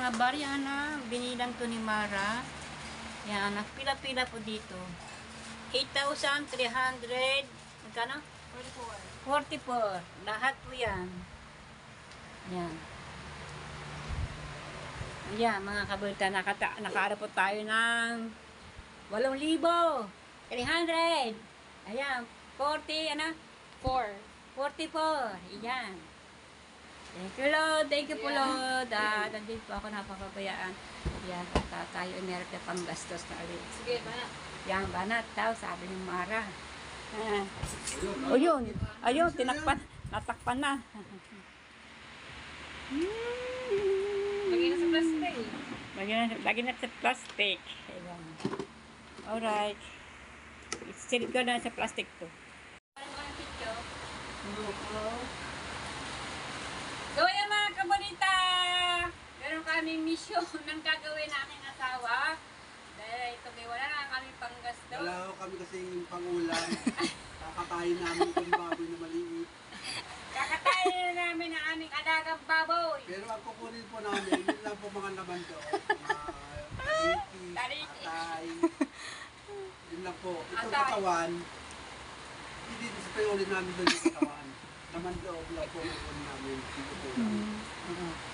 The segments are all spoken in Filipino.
mga barya na binilang to ni Mara. Yan, nagpila-pila po dito. 8,300, magkano? 44. Lahat po yan. Yan. Ayan, mga kabulta, nakaara po tayo ng 8,300. Ayan, 40, ano? 44. Ayan. Thank you, Lord. Thank you po, Lord. Nandito po ako napakabayaan. Ayan, tayo meron na pang gastos na ulit. Sige, banat. Yan, banat daw, sabi ni Mara. O yun. Ayun, tinakpan. Natakpan na. Lagyan na sa plastic. Lagyan na sa plastic. Ayan. Alright. Silip ko na sa plastic to. So, ayan mga kabonita. Meron kaming mission ng gagawin na aking asawa. Dahil ito may wala na kami panggasto. Wala ko kami kasi yung pangulam. Kakatayin namin itong baboy na maliit. Kakatayin na namin ang aming adagang baboy. Pero ang kukunin po namin, yun lang po mga naman doon. Tariki. Atay. Yun lang po. Itong Atay. katawan, hindi sa payolin namin doon yung katawan. Naman loob lang po kukunin namin. Dito po namin.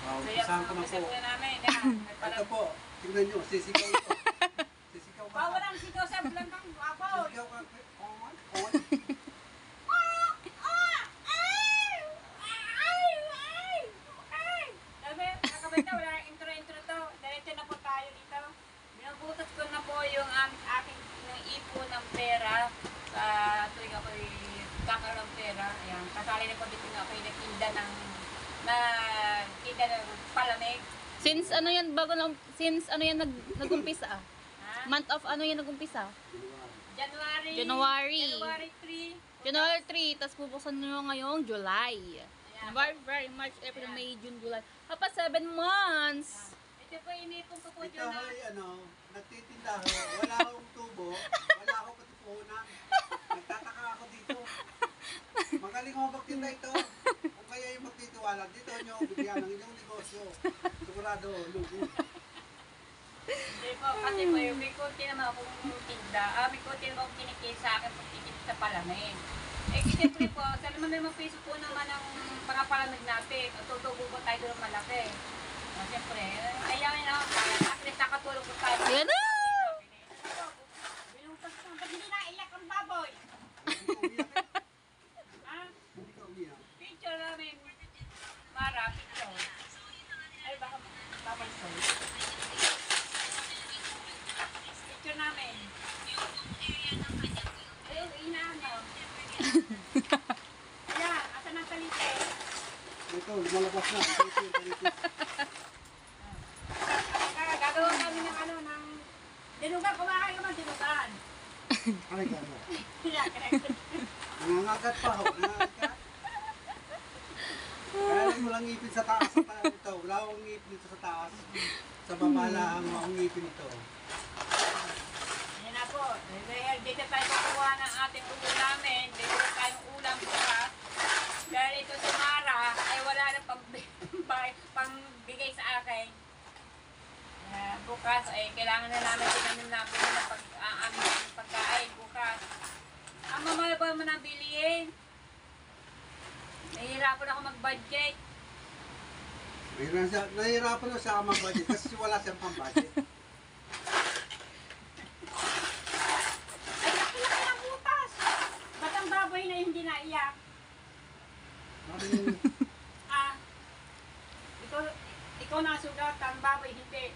Wow, So, isahan ko na po. na namin. Yan. Ito po, tingnan nyo, sisigaw ito. Sisigaw ka. Bawal ang sigaw sa blangang baboy. Sisigaw ka. On. Sabi, kakabenta, wala nang intro to. Diretso na po tayo dito. Binubutas ko na po yung aking ipon ng pera sa tuwing ako'y kakaroon ng pera. Ayan, kasali na po dito nga ako'y nagtinda ng palamig. Since ano yan nag-umpisa? Ha? Month of ano yan nag-umpisa? January. January 3. January 3, tapos bubuksan nyo ngayong July. Ayan. February, March, April, Ayan. May, June, July. Hapa 7 months. Ito po inipon ko po Ito dyan na. ay nagtitinda ho. Wala akong tubo. Wala akong katipunan. Nagtataka ako dito. Magaling ako magtinda ito. Kung kaya yung magtitiwala, dito nyo bigyan ng inyong negosyo. Sigurado, lugo. Hindi po, kasi po yung may konti naman akong tinda. May konti naman akong kinikil sa akin pagtitit sa palamig. Eh, siyempre po, sa 5 piso po naman ang mga palamig natin. O tutubo po tayo doon malaki. Siyempre, ayaw na ako. At least nakatulog po tayo. Ayan na! Binutas na. Ba't hindi naiyak ang baboy? Hindi ko umiyak eh. Ha? Hindi ko umiyak. Picture namin. Mara, picture. Ay, baka baboy soy. Picture namin. Ayun, inaano. Ayan, asan ang talite? Ito, lumalabas na. Ito yung palitis. Gagawa kami ng ano, ng dinugan. Kumakain ka man, dinugan. Ay, gano. Nangangagat pa ho. Nangangagat. Kaya mo lang ngipin sa taas. Ito, wala akong ngipin ito sa taas. Sa baba lang akong ngipin ito. Yan na po. Dahil dito tayo kukuha ng ating ulam namin. Dito tayong ulam bukas. Dahil ito si Mara ay wala na pangbigay sa akin. Bukas ay kailangan na namin tinamin namin na aming pagkain bukas. Ang mamahal ba mo nang bilihin? Nahihirapan ako mag-budget. Nahihirapan na siya mag-budget kasi wala siyang pang-budget. Ay, laki-laki ng butas! Ba't ang baboy na hindi naiyak? Ah, ikaw nasugat, ang baboy hindi.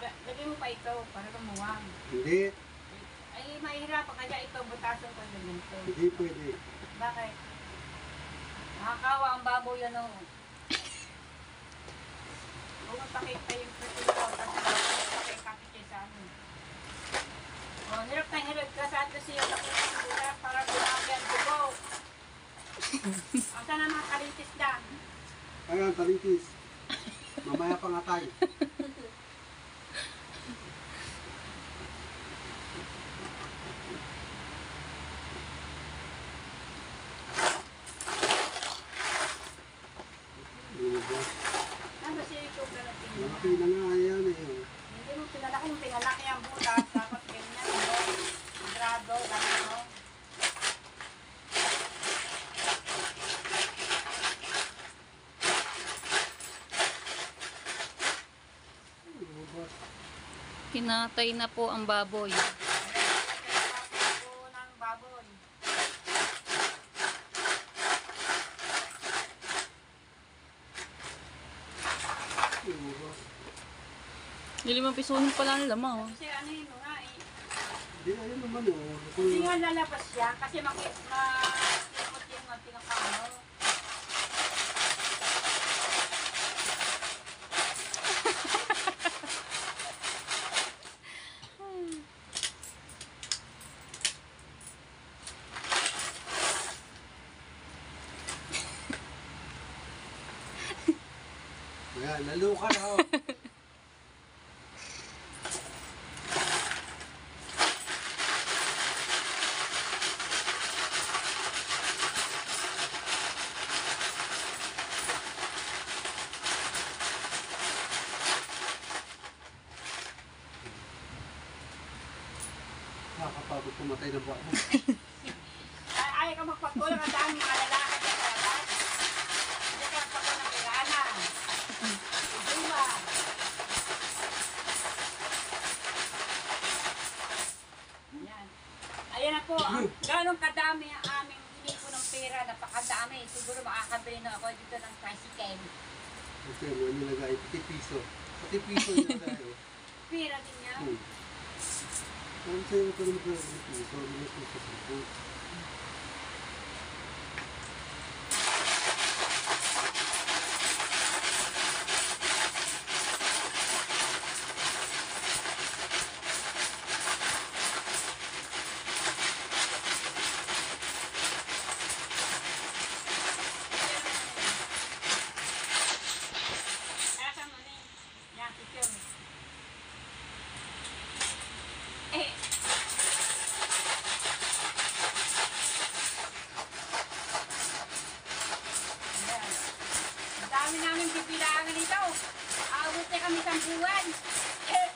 Lagay mo pa ito para lumuwang. Hindi. Ay, mahihirapan kaya ito, butasan ko yung ganito. Hindi pwede. Bakit? Nakakawa ang baboy ano. Huwag magpakita yung pretty ko kasi pakikakit sa amin. O, hirap na hirap ka sa ato siya para bumagi ang dugo. Ang sana mga kalitis lang. Ayan, talitis. Mamaya pa nga tayo. Hinatay na po ang baboy. Po ng baboy. Limang pisuhin pala ang lamang. Kasi ano yun nga eh. Hindi, ayun naman oh. Hindi nga lalabas siya kasi makikot yung pinakaano. Ayan, naluka na oh. Nakakapagod pumatay ng buwan. Ay ka magpagkulang ang daming malalaki sa kalat. Hindi ka magpagkulang ng pirana. Iba. Yan. Ayan na po, ganong kadami ang aming hinipo ng pera, napakadami. Siguro makakabili na ako dito ng tricycle. Kasi mo nilagay, pati piso. Pati piso nilagay. Pera din yan. Ang sa'yo ko naman ko ng piso, nilagay ko sa piso. Asan mo na yan, picture. Eh, ayan. Ang dami namin bibilangan ito. Awit na kami sa buwan. Eh.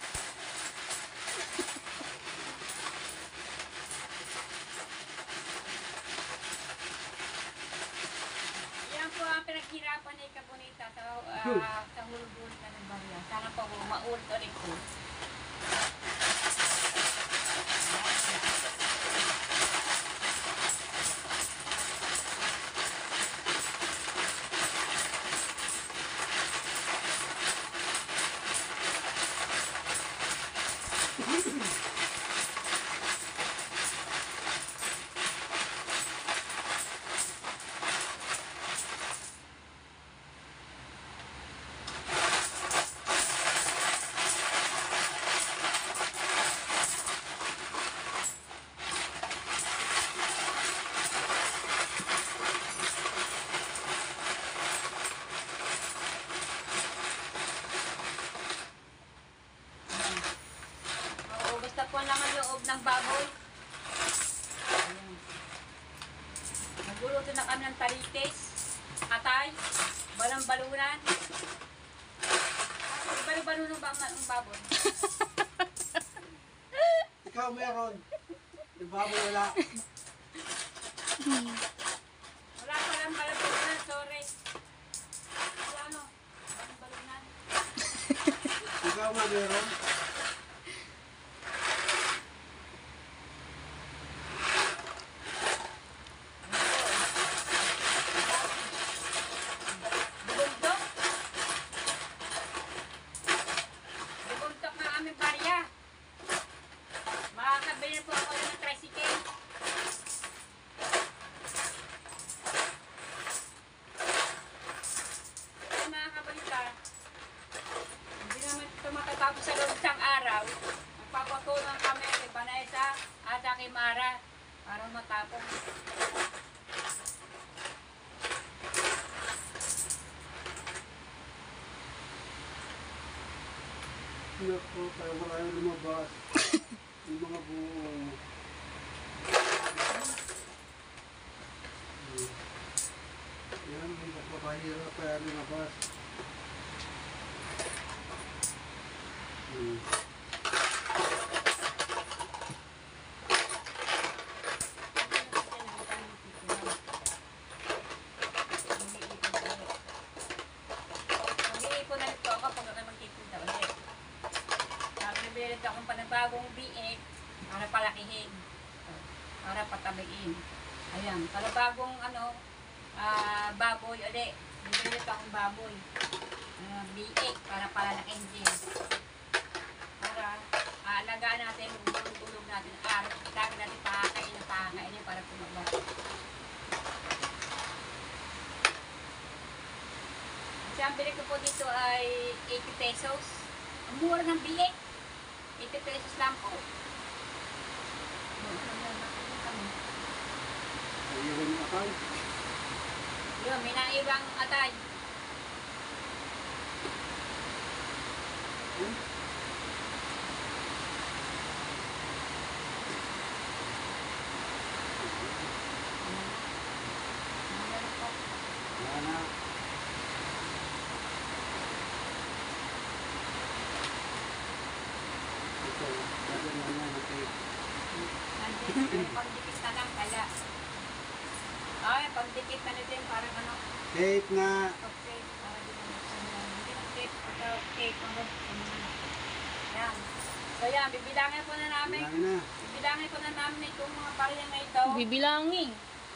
Yan po ang pinaghirapan ni Kabonita sa hulog-hulog na ng barya. Sana po ako maulit ulit po. Oo, basta po lang ang loob ng baboy. Ayan. Nagluluto na kami ng talites, atay, balang-balunan. Balo-balunan ba ang baboy? Ikaw meron. Yung baboy wala. Wala pa lang balang-balunan, sorry. Wala ano, balang-balunan. Ikaw nga meron. Bubuntok. Bubuntok ng aming barya. Makakabili po ako ng tricycle. Ay, mga kabalita, hindi naman ito matatapos sa loob ng araw. Magpapatunan kami kay Vanessa at kay Mara para matapos. Naku, kaya marami lumabas. Yung mga buong. Yan, may napapahirap kaya lumabas. Mag-iipon na ito ako pag ako magtitinda ulit. Bibili ako palakihin. Para patabiin. Ayan, para bagong baboy, bibili ito akong baboy. B8 para palalaking din. Para aalagaan natin, tulog natin, lagi natin pakakainin para tumaba. Kasi ang bili ko po dito ay 80 pesos. Ang mura ng B8. 80 pesos lang po. Ayun yung akal. Yun, may naiwang atay. Wala na. Ito, lagyan mo na ng tape. Pagdikit na lang kaya. Ay, pagdikit na nito yung parang Tape na. okay, para di na hindi na tape, tape, yan. So yan, bibilangin po na namin. Wala na. Bibilangin po na namin itong mga barya na ito. Bibilangin.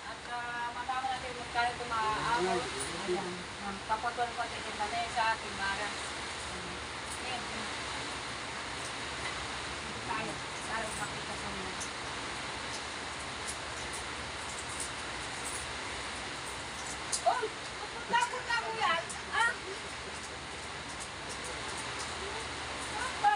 At matama natin kung kaya ito maaabot. Ayan. Papatuan ko natin kay Vanessa, kay Mara. Ayan. Tayo. Tayo makita sa mga. Oy! Punta mo yan! Ah! Apa?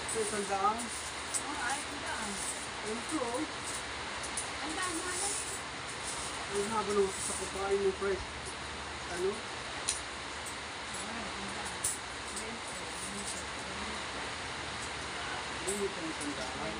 Ito, sandaan. Ay, ang daan. Ito, oh. Ang daan nga lang. Ang haba ng sa kupain ng fresh. Ano? Ano ito ang sandaan?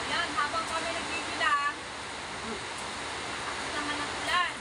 Ayan, habang kami nagbibilang, ako naman ang ulan.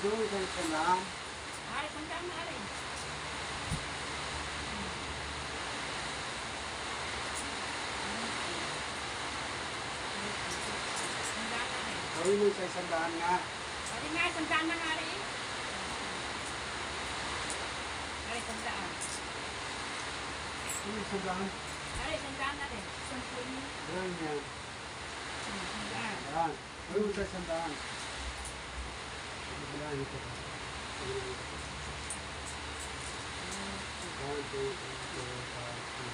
piso, isang daan. Ari, sandaan na rin. Sandaan na rin. Gawin mo sa isang daan nga. Ari nga, sandaan na nga rin. Ari, sandaan. Ano isang daan? Ari, sandaan na rin. Sandaan. Yan yan. Sandaan. Yan. Gawin mo sa isang daan. Yan ito. One, two, three, four, five, six,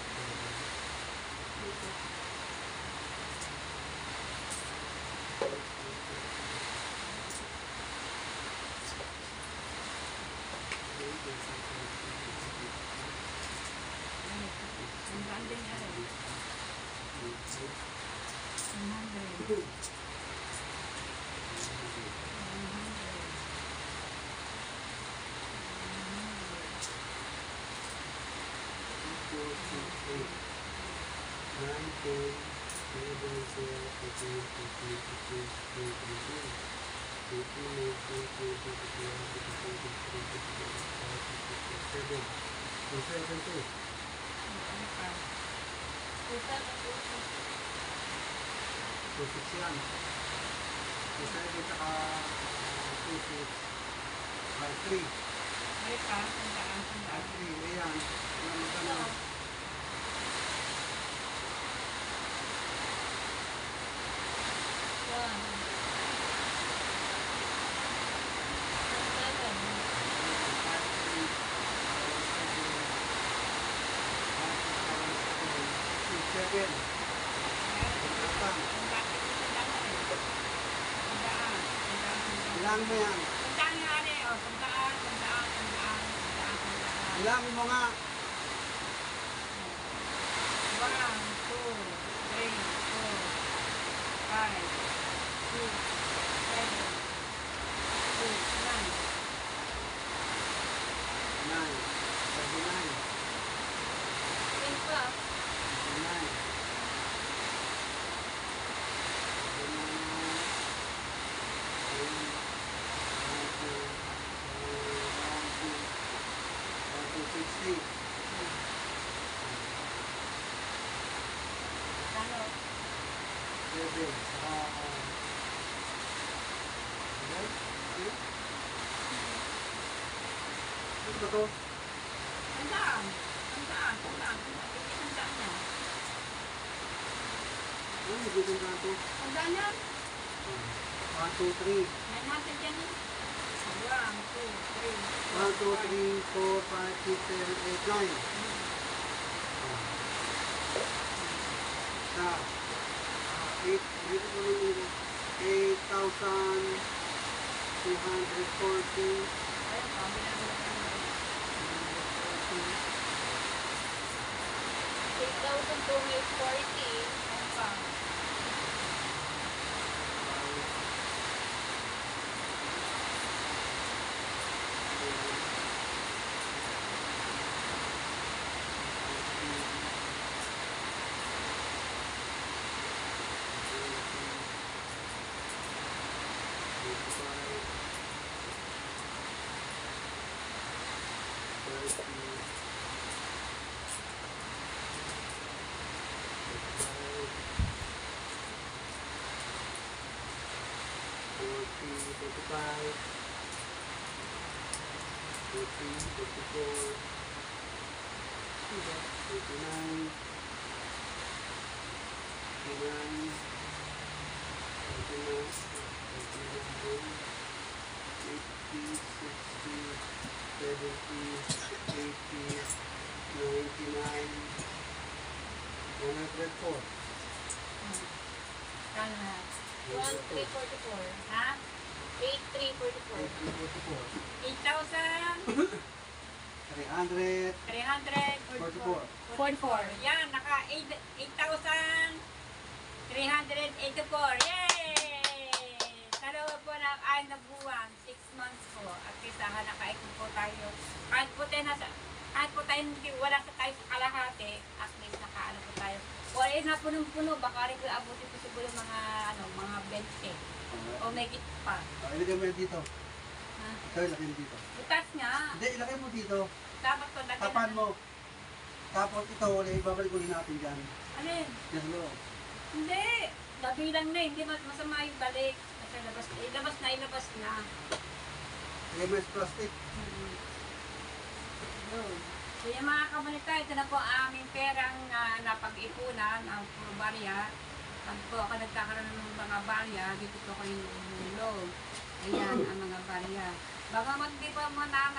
seven, 2, 6 yan. 2, 7, tsaka 2, 6, 5, 3. Ari ka, sandaan, sandaan. 5, 3, ayan. Ayan, magkano? Seven. Ilang mo yan? Ilang mo nga? 9, 39, 39. Ano ba to? Ano nagiging na to? 1, 2, 3. 1, 2, 3, 4, 5, 6, 7, 8, 9. 8, dito ko lang yun. 8,240. 8,240.104. 1,344. Ha? 8,344. 8,344. 8,000. 300. 344. 44. Yan, naka 8,384. Yay! Sa loob po ng 6 na buwan, 6 months po. At least nakaikot po tayo. Kahit po tayo wala sa tayo sa kalahati, at least nakaano po tayo. Wala na punong-puno, baka rin abutin po siguro mga 20. O may git pa. Ilagay mo yan dito. Ha? Ito, ilagay mo dito. Butas nga. Hindi, ilagay mo dito. Dapat ko dati Tapan mo. Tapos ito, ulit, ibabalik ulit natin dyan. Alin? Dyan mo. Hindi. Dabilang na. Hindi masama yung balik. Kasi ilabas na. Ilagay mo yung plastic. Kaya mga kamunita, ito na po ang aming perang napag-ipunan, ang puro barya. Pag po ako nagkakaroon ng mga barya, dito po ako yung umulog. Ayan, ang mga barya. Baka hindi po muna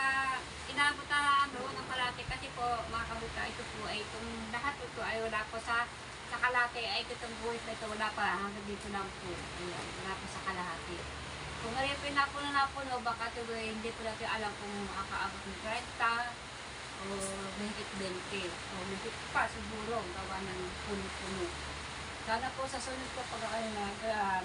inabot na ng kalate kasi po mga kamunita, ito po ay itong lahat ito ay wala po sa kalate, ay itong buhit na ito wala pa, hanggang dito lang po. Ayan, wala po sa kalahati. Kung ngayon pinapuno, baka ito hindi po natin alam kung makakaabot ng 30 o mahigit 20 o mahigit pa siguro gawa ng puno-puno. Sana po sa sunod po pag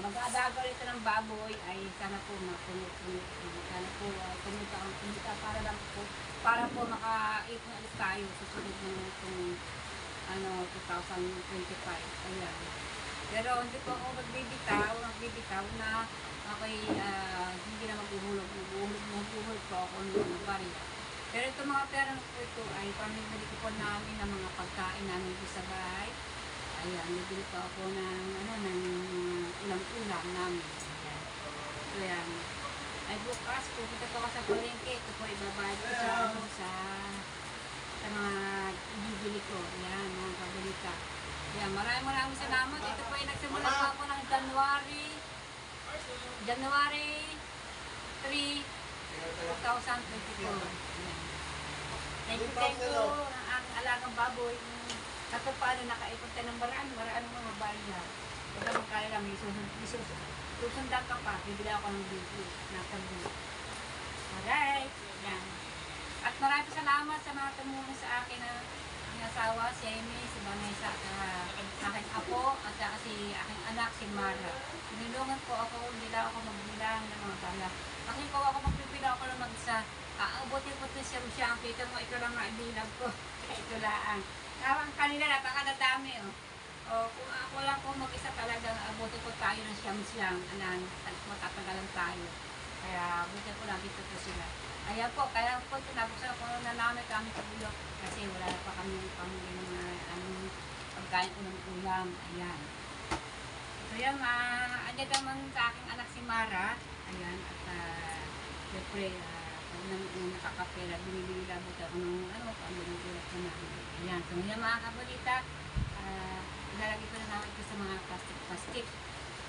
mag-aadaga ito ng baboy ay sana po mapuno-puno. Sana po kumita para lang po para po makaipon ulit tayo sa sunod ng itong 2025. Ayan. Pero hindi po ako magbibitaw na ako'y hindi na maghuhulog po ako ng barya. Pero itong mga pera po ito ay pamibili ko po namin ng mga pagkain namin sa bahay. Ayan, nabili po ako ng ulam namin. Ayan. Ayan. Ay bukas, pupunta po ako sa palengke. Ito po ibabayad ko sa mga ibibili ko. Ayan, mga kabalita. Ayan, maraming salamat. Ito po ay nagsimula po ako ng January 3, 2024. Thank you ang aking alagang baboy. Kato paano nakaipon tayo ng maraan mga barya. Huwag ka magkaya lang, susundan ka pa, bibili ako ng video. Nakabili. Alright. Yan. At maraming salamat sa mga tumulong sa akin na aking asawa, si Amy, si Vanessa, at aking apo, at si aking anak, si Mara. Tinulungan po ako, hindi lang ako magbilang ng mga bala. Kasi po ako magbibilang ako lang mag-isa. Abutin po ito siyang kita mo, ito lang maibilang ko. Ito lang. Ang kanila, napakadadami. Kung ako lang po mag-isa talagang abutin ko tayo ng siyang-siyang. Matatagalan tayo. Kaya abutin ko lang dito po sila. Ayan po, kaya po ito nabuksan ko na namin kami sa bulok. Kasi wala pa kami pamili ng mga pagkain ko ng ulam. Ayan. So yan, andyan naman sa aking anak si Mara. Ayan, at siyempre, pag nakakapera, binibili labot ako ng paano ng ulat ko namin. Ayan, so ngayon mga kabalita, ilalagay ko na namin ito sa mga plastic.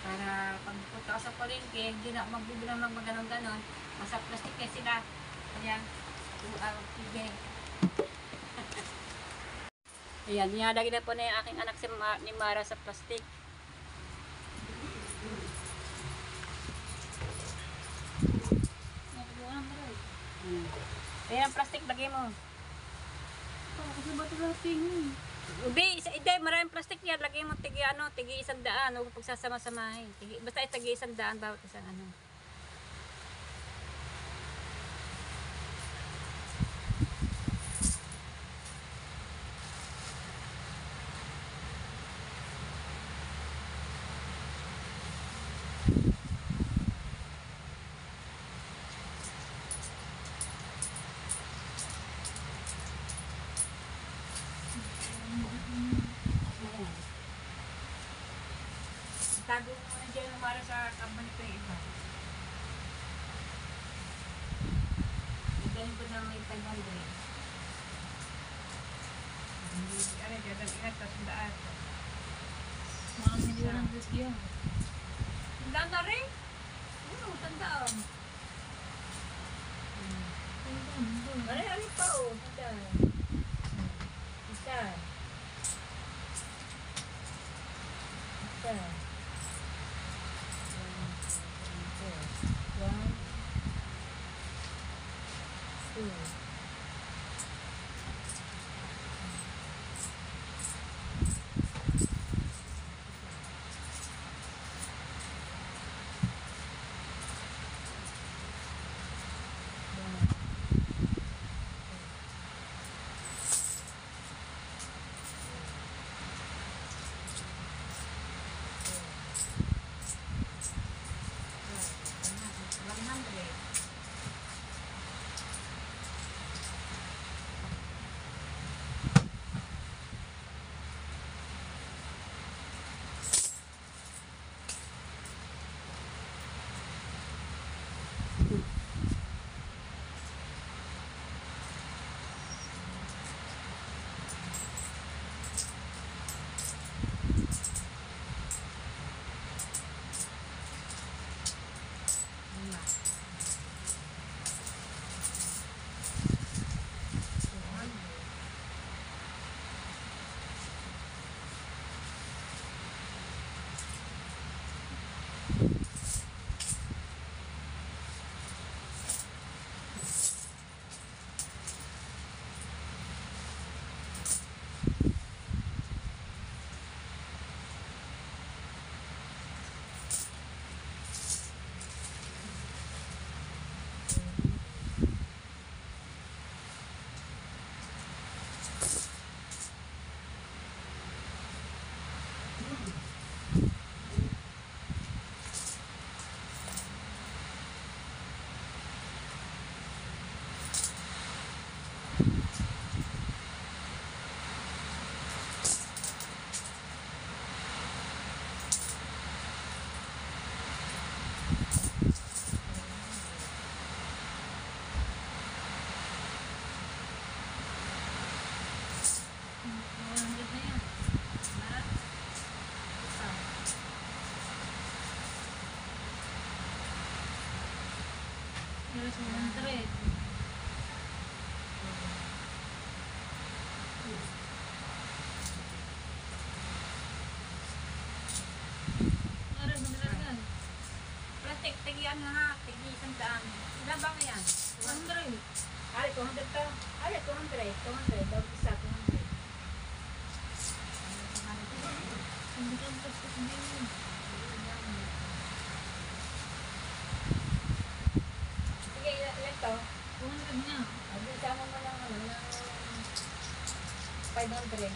Para pag punta ako sa palengke, hindi na ako magbibilang ng maganon-ganon. Nasa plastic eh sila. Ayan, sige. Ayan, nilalagay na po na yung aking anak ni Mara sa plastic. Ayan, plastic, lagay mo. Kasi ba ito natin? Hindi, maraming plastic yan. Lagay mo tigi 100. Huwag pagsasama-samahin. Basta tigi 100 bawat isang ano. Tago mo na dyan para sa company ko yung iba. Ganyan ko na may 500. Ano dyan, ingat sa sundaan. Mga milyon yun. Sundaan na rin? Oo, sundaan. Ari pa o, sundaan. Isa. One, two. 100 na yan. Na? Ah. Yes, 100. Aray, mamilagan. Plastic, tigian na ha. Tigi isang daan. Ilan ba yan? 100. Ay, 200 to. Ay, 200. 200. Daw isa, 200. Hindi ka plastic din. Sige, ilan to? 200 nga. Ay, sama mo lang ano, ng 500.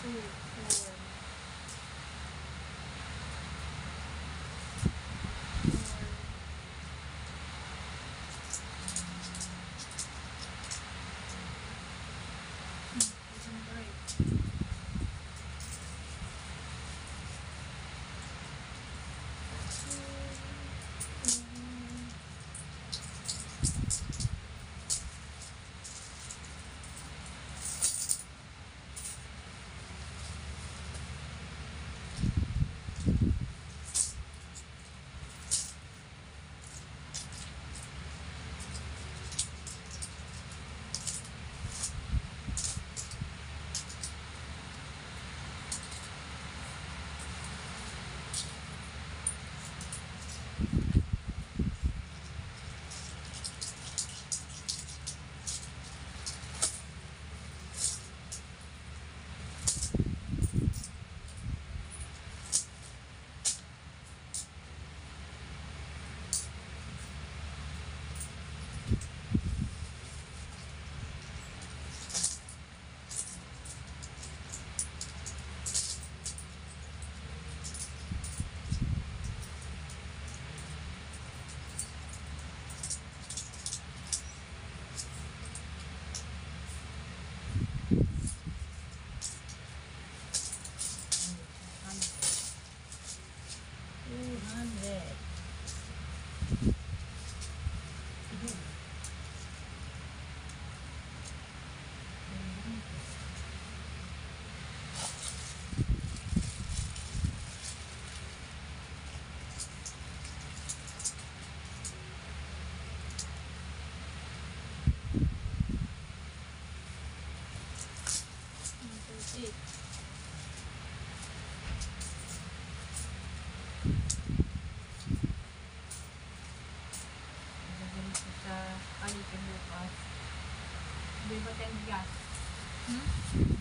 Two, four. Bili ba tayong bigas? Hmm?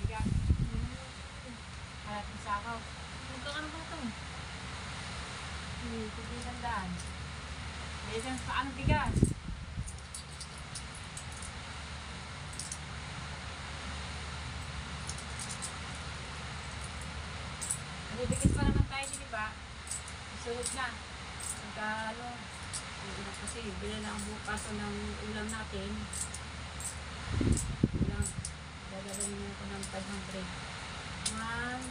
Bigas. Halating sakaw. Magkakano ba ito? Tigilan daan. Bili tayong paano bigas? Nalibigis pa naman tayo, di ba? Sunod na. Pagka ano, kasi bili na ang bukas ng ulam natin. Ulam. Dadalhin niyo ko ng 500. 1,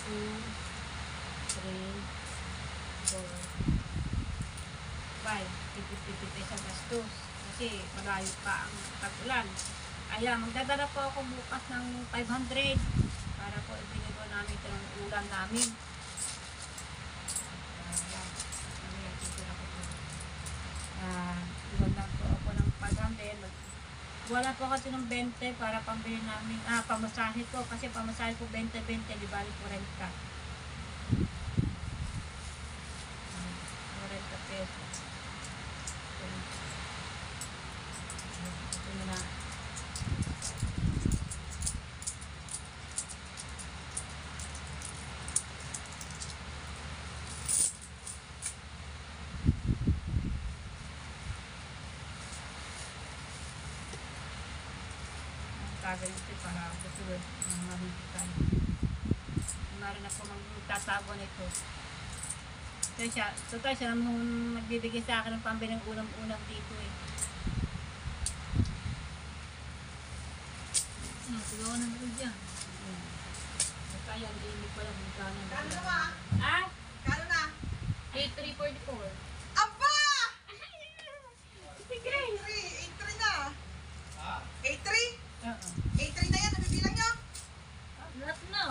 2, 3, 4, 5. Tipid-tipid sa gastos. Kasi malayo pa ang tag-ulan. Ayan, magdadala po ako bukas ng 500 para po ibinigo namin ito ng ulam namin. Iwan lang po ako ng 500. Wala po kasi ng 20 para pambili namin. Pamasahe ko. Kasi pamasahe ko 20-20. Di bali 40. 40 pesos. Ito na. Kaganito para susunod ng mahigitan. Meron ako magtatago nito. Total siya naman magbibigay sa akin ng pambili ng ulam-ulam dito eh. Sigawan ng ulo dyan. Kaya hindi ko lang magkano. Kano na ba? Ah? Kano na? 8344. Aba! Sige! 8-3 na. 8-3? Oo. 8-3 na yan, nabibilang nyo? Lahat na.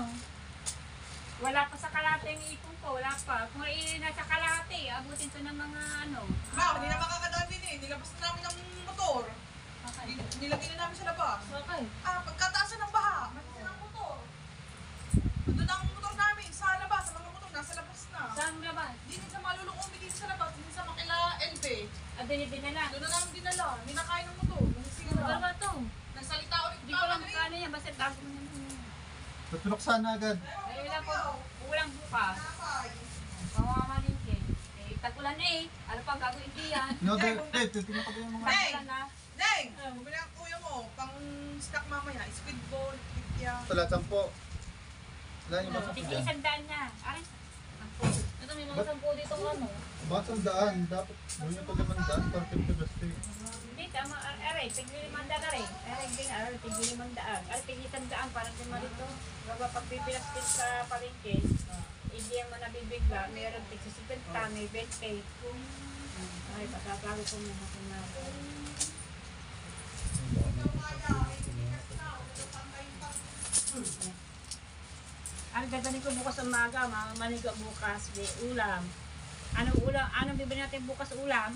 Wala pa sa kalate yung ipon ko. Wala pa. Kung nasa kalate, abutin ko ng mga ano. Hindi na makakadaan din eh. Nilabas na namin ang motor. Okay. Nilagay na namin sa labas. Okay. Pagkataasan ng baha, manila ng motor. Nandun ang motor namin sa labas. Ang mga motor nasa labas na. Saan labas? Dito sa malulong umi dito sa labas. Dito sa Makila LB. Dinala. Doon na namin dinala. Ninakain ng motor. Ano ba ito? Nagsalita ulit. Hindi ko lang magkano yan. Basta bago mo yan. Tutuloksan na agad. Ay, wala po. Ulang bukas. Nakay. Pamamalingkin. Tag-ulan na eh. Ano pa gagawin di yan? No, Dave, titignan ko ba yung mga... Hey! Tag-ulan na. Neng! Bumili ang kuya mo. Pang snack mamaya. Squid ball. Tikya. Talat 10. Wala niyo ba sa Tigil pila? isang daan niya. Ay, Ito may mga 10 dito ano. Bakit ang daan? Dapat gawin niyo pag naman daan. Para 50 basta. hindi tama. Aray, tigil-limanda ka rin. Aray, tigil-limandaan. Aray, tigil-isandaan. Parang di marito. Baga pagbibilas din sa palengke, hindi mo nabibigla. Meron tig-60, may 20. Ay, pagkakago ko muna kung natin. Ang gagaling ko bukas umaga, mamanigo bukas, may ulam. Anong ulam? Anong bibili natin bukas ulam?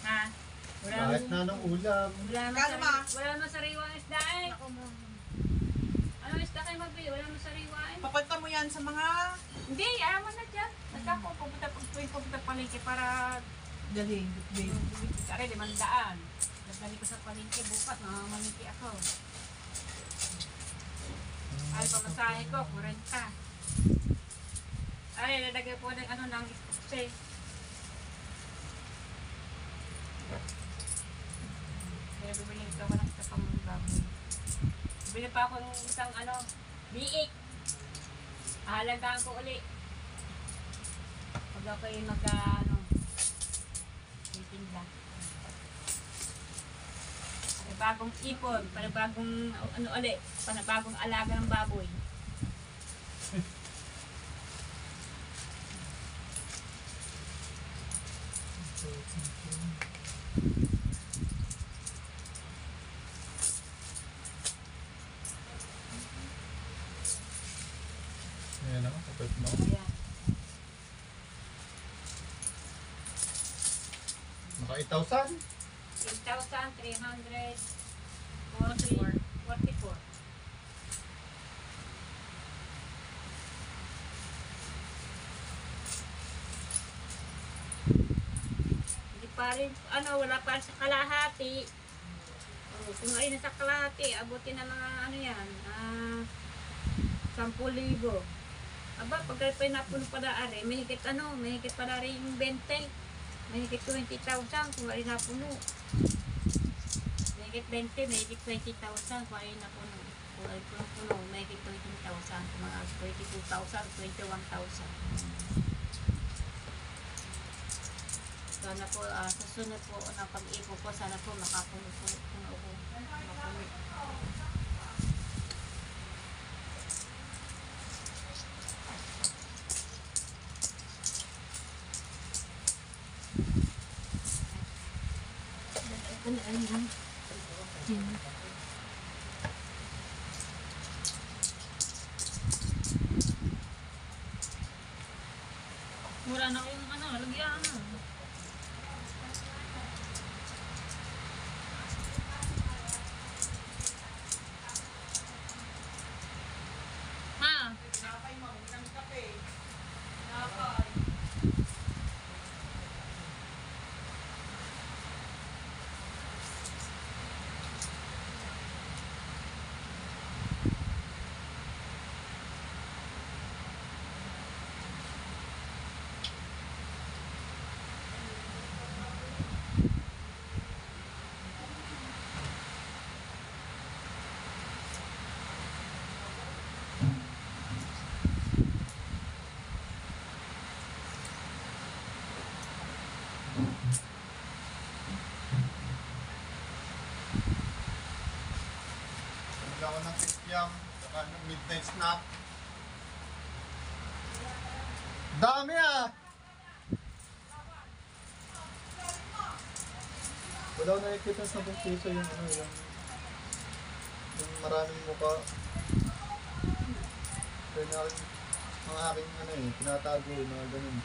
Ha? Kahit na ng ulam. Wala naman sariwang isda eh. Anong isda kayo magbili? Wala naman sariwa eh. Papalta mo yan sa mga... Hindi, ayaw mo na dyan. Basta ako pupunta palengke para Dali. kare 500. Nagdali ko sa palengke bukas, mamamalingki ako. Ay, pamasahe ko, 40. Ay, lalagay po ng ano ng isukse. Kaya bibili ito ako ng isa pang baboy. Bibili pa ako ng isang ano, biik. Ahalagaan ko uli. Pag ako'y ano, titinda. Bagong ipon, para bagong ano ulit, para bagong alaga ng baboy. Ayan ako, kapit mo. Ayan. Naka 8,000. 8,344. Hindi pa rin, wala pa rin sa kalahati. Kung ay nasa kalahati, abutin na mga ano yan, 10,000. Aba, pag pa napuno pa na may higit pa na rin yung 20. May higit 20,000 kung ay napuno. May higit 20, may higit 20,000 kung ay napuno. Kung ay puno, may higit 20,000, mga 22,000, 21,000. Sana po, sa sunod po na pag-ipo po, sana po makapuno-puno ako. Makapuno. Mura na yung lagyan. ako ng kikyam, saka ng midnight snack. Dami ah! Wala ko nakikita sa 10 piso yung ano, yung maraming mukha. Kaya na mga aking ano eh, tinatago yung mga ganun.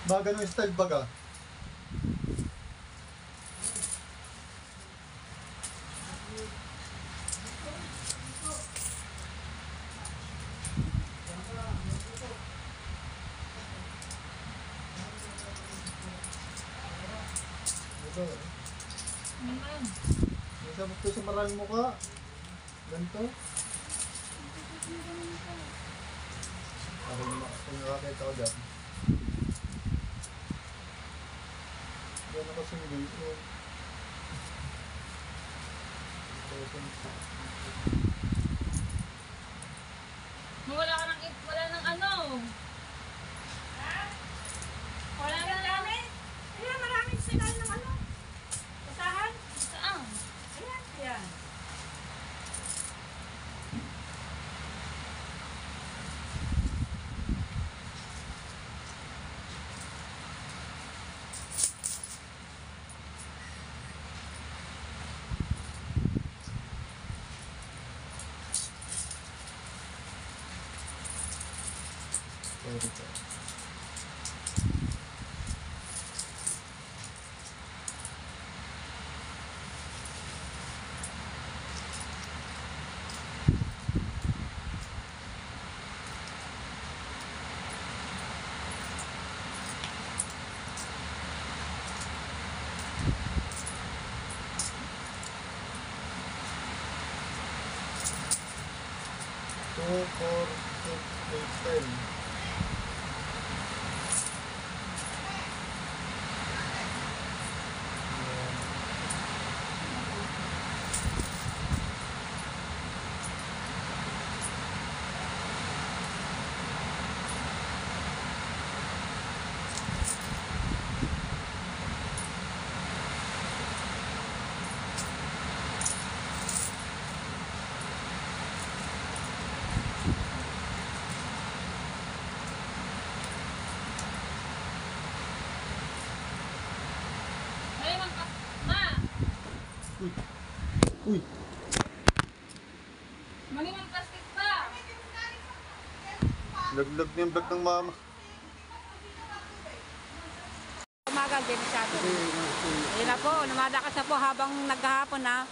Mga ganun style baga. Ito eh. Ano ba yun? Yung sa maraming mukha. Ganito. Ako yung nakakita ko dyan. Yan ako sumili. Wala nang ano. Wala nang Marami. Ayan, maraming sinal ng ano. Basahan. saan. Ayan, ayan. Sorry po. Two, four, six, eight, 10. Ay, ma! Uy! Malimang plastic ba? Laglag na yung vlog ng mama. Umaga, din masyado. Ayun na po, lumadakas na po habang naghahapon na.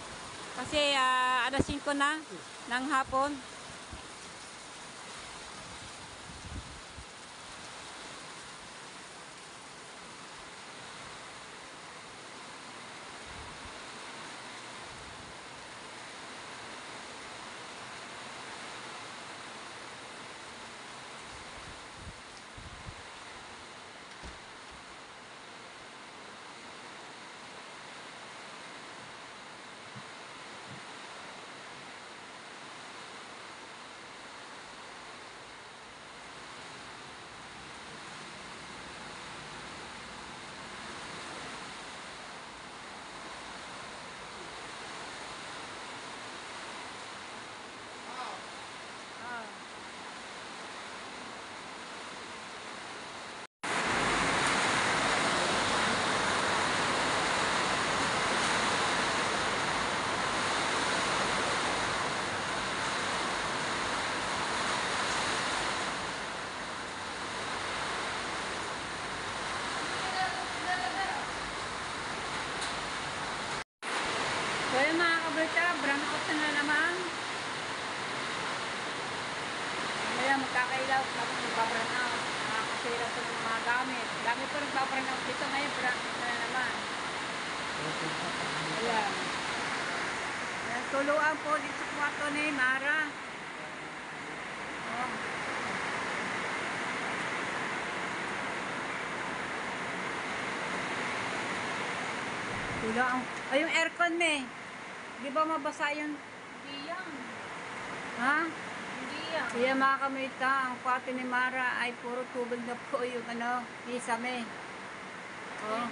Kasi alas 5 na ng hapon. Well, mga kabrita, brand out na naman. Kaya magkakailaw, tapos magbabrand out. Nakakasira po ng mga gamit. Dami po nagbabrand out dito ngayon, brand out na naman. Ayan. Ayan, tuluan po dito sa kwarto ni Mara. Oh. Tuluan. Ay, yung aircon me. Di ba mabasa yun? Hindi yan. Ha? Hindi yan. Kaya mga kamita, ang kwarto ni Mara ay puro tubig na po yung isame. Oh.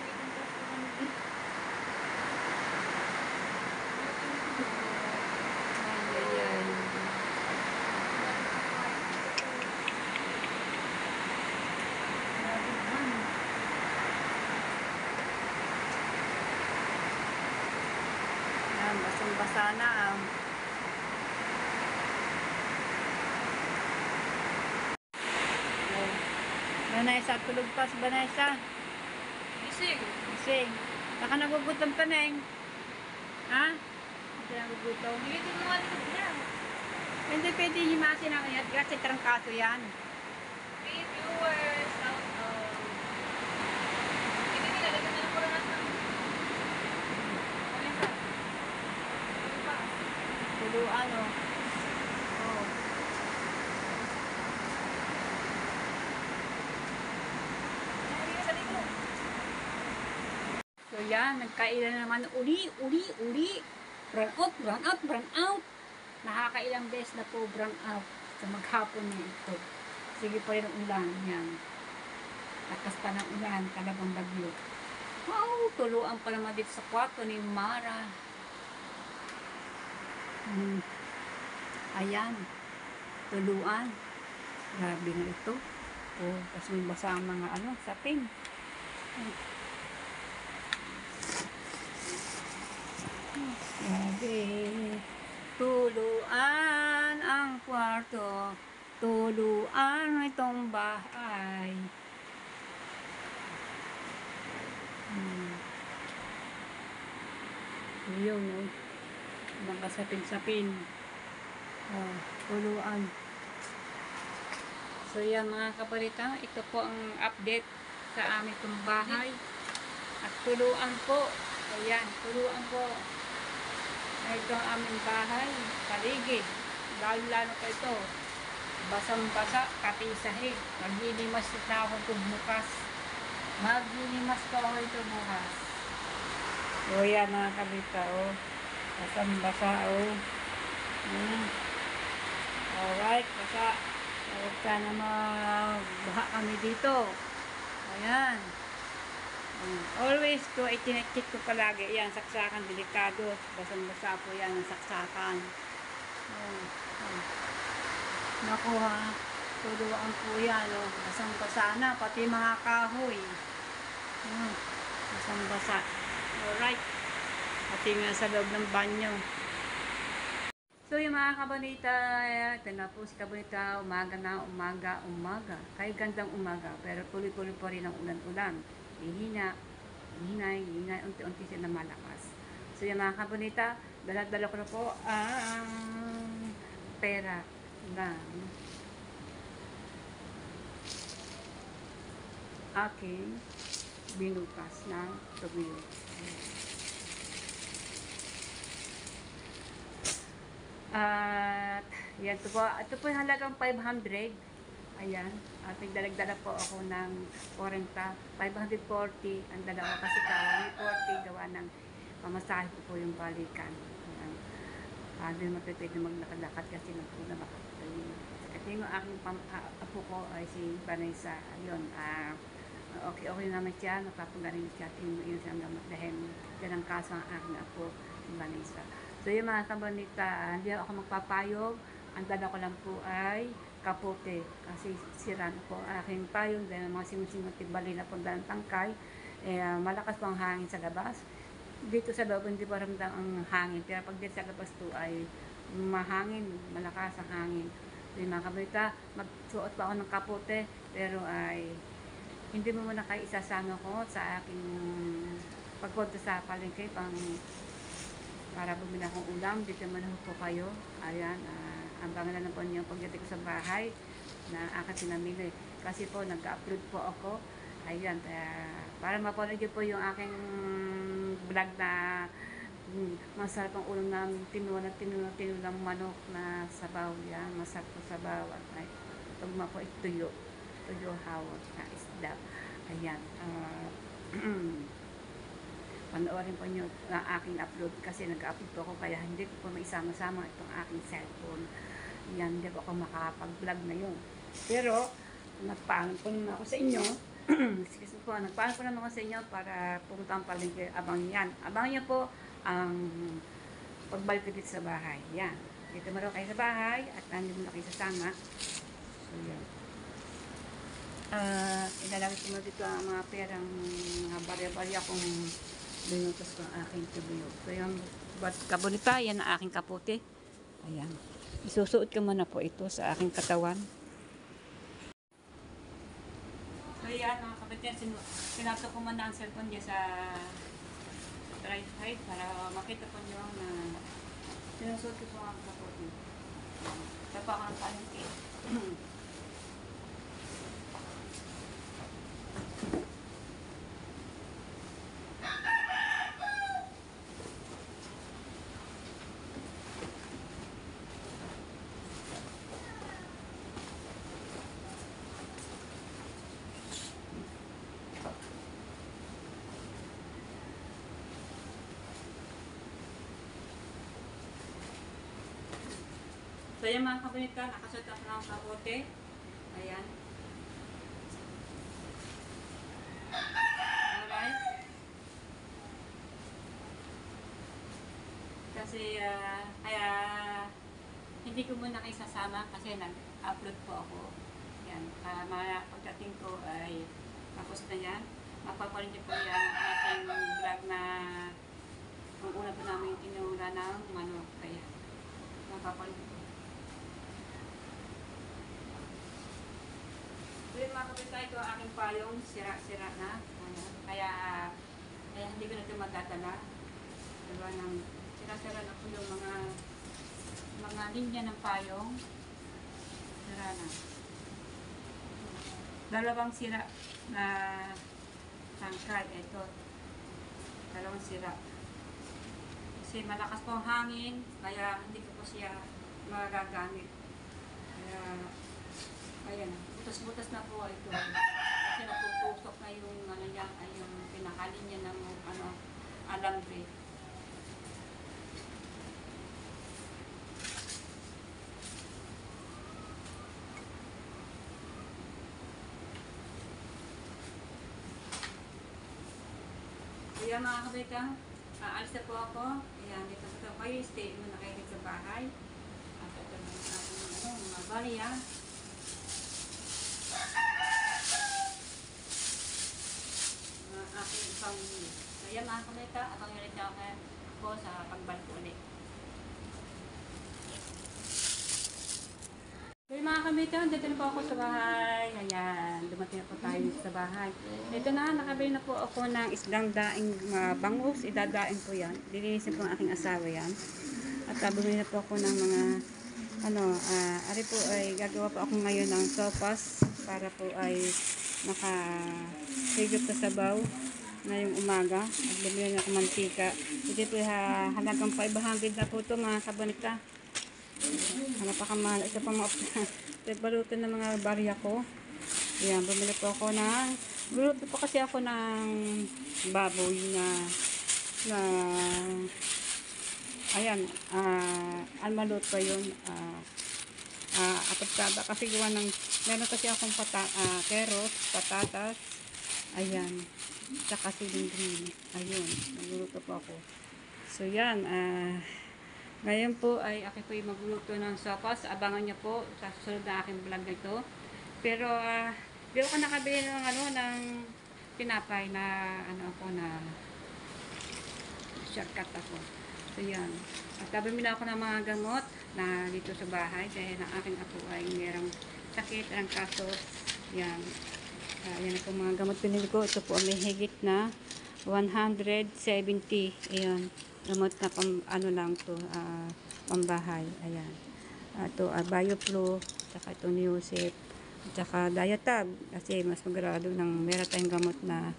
Basang-basa na. Oh. Vanessa, tulog pa si Vanessa. Gising. Kasi, baka nagugutom ka, Neng. Ha? Hindi nagugutom. Hindi din mo alikod niya. Hindi pwede himasin ang yan kasi trangkaso yan. Hey viewers, out of. Hindi nilalagyan na ng kuranas ng. Ano yun sa? Ano pa? Tuluan, oh. Oh. Hindi ka sa likod. So yan, nagkailan naman uli. Run out. Nakakailang beses na po run out sa maghapon na ito. Sige pa rin ang ulan yan. Lakas pa ng ulan, talagang bagyo. Wow, tuluan pa naman dito sa kwarto ni Mara. Ayan, tuluan. Grabe na ito. Oh, tapos may basa ang mga sapin. Grabe. Tuluan ang kwarto. Tuluan itong bahay. Yun, oh. Mga sapin-sapin. Oh, tuluan. So yan mga kabalita, ito po ang update sa aming itong bahay. At tuluan po. Ayan, tuluan po. Ito ang aming bahay, paligid. Lalo-lalo pa ito. Basang-basa, katisahig. Maglilimas na ako ito bukas. Maglilimas ko ako ito bukas. O yan mga kabita, oh. Basang-basa, oh. Alright, basa. Huwag ka na magbaha kami dito. Ayan. Always ko, itinakit ko palagi. Yan, saksakan, delikado. Basang-basa po yan, ang saksakan. Naku ha, tuluan po yan. Basang-basa na, pati mga kahoy. Basang-basa. Alright. Pati nga sa loob ng banyo. So yung mga kabalita, ito na po si kabalita, umaga na, umaga. Kahit gandang umaga, pero tuloy-tuloy pa rin ang ulan-ulan. Hihina, unti-unti siya na malakas. So yung mga kabalita, dala-dala ko na po ang pera ng aking binukas na tubiyo. At yan ito po yung halagang 500. Ayan, at nagdalag-dala po ako ng 40, 540 ang dala ko kasi kawan 40 gawa ng pamasahe ko po yung balikan. Ayan, hindi matipid na maglakad-lakad kasi nagpuna makakatayin. Kasi yung aking apo ko ay si Vanessa. Ayun, okay naman siya, napapagaling siya, yun siya naman dahil yan ang kaso ang aking apo, si Vanessa. So yung mga kabanita, hindi ako magpapayog. Ang dala ko lang po ay kapote. Kasi sira na po aking payong dahil mga sinusimot bali na po dalang tangkay. Malakas po ang hangin sa labas. Dito sa loob hindi po ramdam ang hangin. Pero pag dito sa labas po ay mahangin, malakas ang hangin. So yung mga kabanita, magsuot pa ako ng kapote. Pero ay hindi mo muna kayo isasama ko sa aking pagpunta sa palengke para bumili akong ulam. Dito man po kayo. Ayan, ang bangalan na po niyo pagdating ko sa bahay na aking pinamili. Kasi po, nag-upload po ako. Ayan, para mapanood po yung aking vlog na masarap ang ulam namin. Tinulang manok na sabaw. Yan, masarap po sabaw. At tugma po tuyo hawak na isda. Ayan, panoorin po nyo ang aking upload kasi nag-upload po ako kaya hindi ko po maisama-sama itong aking cellphone. Yan, hindi ko ako makapag-vlog na yun. Pero, nagpaalam po naman ako sa inyo. Excuse me po, nagpaalam po naman ako sa inyo para pumunta ang palengke. Abang yan. Abang nyo po ang pagbalik ko dito sa bahay. Yan. Dito maraw kayo sa bahay at nandito muna kayo sasama. So, yan. Ilalagay ko na dito ang mga perang barya-barya kung binutos ko ang aking tubiyo. So yung But kabunita, yan ang aking kaputi. Ayan. Isusuot ko muna po ito sa aking katawan. So yan mga kapatid, sinato ko muna ang cellphone niya sa right side para makita po niyo na sinusuot ko po ang kaputi. Tapa ko ng paningkit. So yan mga kabunita, nakasuot ako ng kapote. Ayan. Alright. Kasi kaya hindi ko muna kayo sasama kasi nag-upload po ako. Yan. Pagdating ko ay tapos na yan. Mapaparin niyo po yan ang ating vlog na ang una po namin tinura ng manok. Kaya mapaparin niyo po. So yun mga kapitay ko, aking payong sira-sira na. Kaya hindi ko na ito magdadala. Diba, sira-sira na po yung mga linya ng payong. Sira na. Dalawang sira na tangkay. Ito. Dalawang sira. Kasi malakas po ang hangin, kaya hindi ko po siya magagamit. Kaya, ayan. Butas-butas na po ito. Kasi napuputok na yung niya, ay yung pinakalinya ng alambre. Kaya mga kabitang, aalis na po ako. Ayan, dito sa kayo, stay muna kayo dito sa bahay. At ito na yung ating mga barya. Aking pamilya. So yan mga kamita, atong ulit ako sa pagbalik ulit. So yung mga kamita, dito na po ako sa bahay. Ayan, dumating na po tayo sa bahay. Ito na, nakabili na po ako ng isdang daing bangus. Idadaing po yan. Lilinisin po ang aking asawa yan. At bumili na po ako ng mga ari po ay gagawa po ako ngayon ng sopas para po ay nakahigop sa sabaw ngayong umaga. At bumili na ako mantika. Ito po halagang 500 na po ito mga kabunita. Napakamahal. Ito pa mga balutin ng mga barya ko. Ayan, bumili po ako ng buluto po kasi ako ng baboy na ayan, almalot pa yun. Apatada kasi gawa ng meron kasi akong carrot, patatas, ayan, tsaka siling. Ayun, nagluluto po ako. So yan, ngayon po ay ako po magluluto ng sopas. Abangan niyo po sa susunod na aking vlog nito. Pero di ako nakabili ng tinapay na na shortcut ako. So yan. At bumili ako ng mga gamot na dito sa bahay dahil ang aking apo ay mayroong sakit ng kaso. Yan. Yan po mga gamot pinili ko. Ito po may higit na 170. Ayan. Gamot na lang to, pambahay. Ayan. Ito, BioFlu, saka ito Neosip, saka Diatab. Kasi mas magrado ng meron tayong gamot na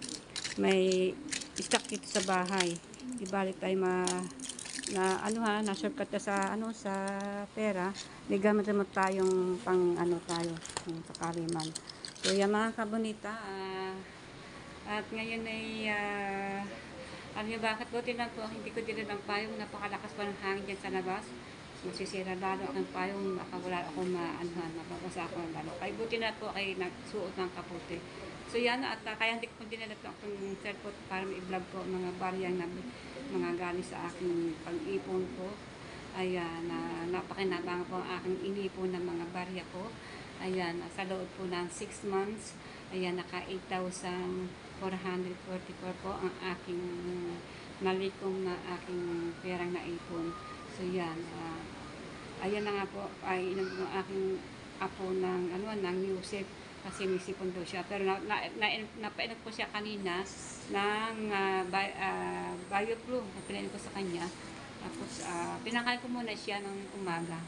may stock dito sa bahay. Ibalik tayo na shortcut sa sa pera. May gamit naman tayong pang tayo sa kariman. So yan mga kabunita, at ngayon ay bakit po tinan po hindi ko din ng payong, napakalakas pa ng hangin dyan sa labas. Masisira lalo ang payong, baka wala akong mapapasa ako lalo. Kaya buti na po ay nagsuot ng kaputi. So yan, at kaya hindi ko din na itong cellphone para ma-vlog po mga barya na mga galing sa aking pag-ipon ko. Ayan, napakinabang po ang aking inipon ng mga barya ko. Ayan, sa loob po ng 6 months, ayan, naka 8,444 po ang aking malikom na aking perang naipon. So yan, ayan na nga po, ay inam ng aking apo ng, ng music kasi may sipon daw siya. Pero napainom ko siya kanina ng BioFlu na pinain ko sa kanya. Tapos, pinakain ko muna siya ng umaga.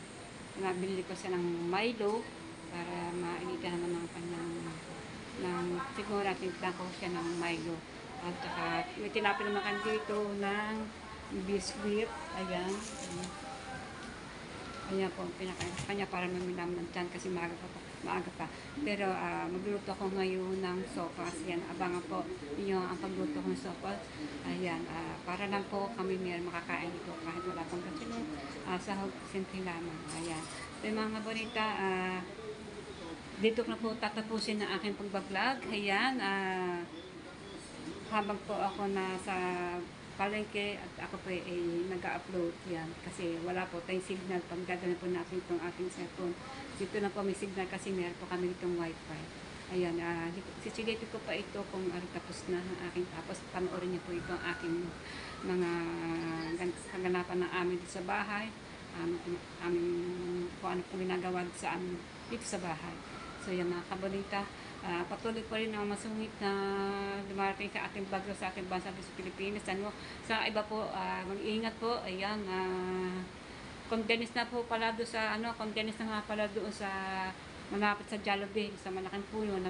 Binili ko siya ng Milo para mainitan naman ng kanyang siguro natin ko siya ng Milo. At saka, may tinapin naman dito ng biscuit. Ayan. Ayan po, pinakain sa kanya para maminam ng tiyan kasi maaga pa. Pero magluluto ako ngayon ng sopas. Ayan, abangan po ninyo ang pagluto ko ng sopas. Ayan, para lang po kami meron makakain ito kahit wala pang kasino. Sahog, simple lamang. Ayan. So mga bonita, dito na po tatapusin ang aking pagbablog. Ayan, habang po ako nasa palengke at ako po ay nag-upload yan kasi wala po tayong signal pag gagawin po natin itong aking cellphone. Dito na po may signal kasi meron po kami itong wifi. Ayan, sisilipin ko pa ito kung tapos na ang aking tapos panoorin niyo po itong aking mga kaganapan ng amin dito sa bahay. Kung ano po ginagawa sa amin dito sa bahay. So yan mga kabonita, patuloy pa rin ang masungit na dumarating sa ating bagyo sa ating bansa dito sa Pilipinas. Sa iba po, mag-iingat po. Ayan, condense na po pala doon sa, condense na nga pala doon sa malapit sa Jollibee, sa malaking puno,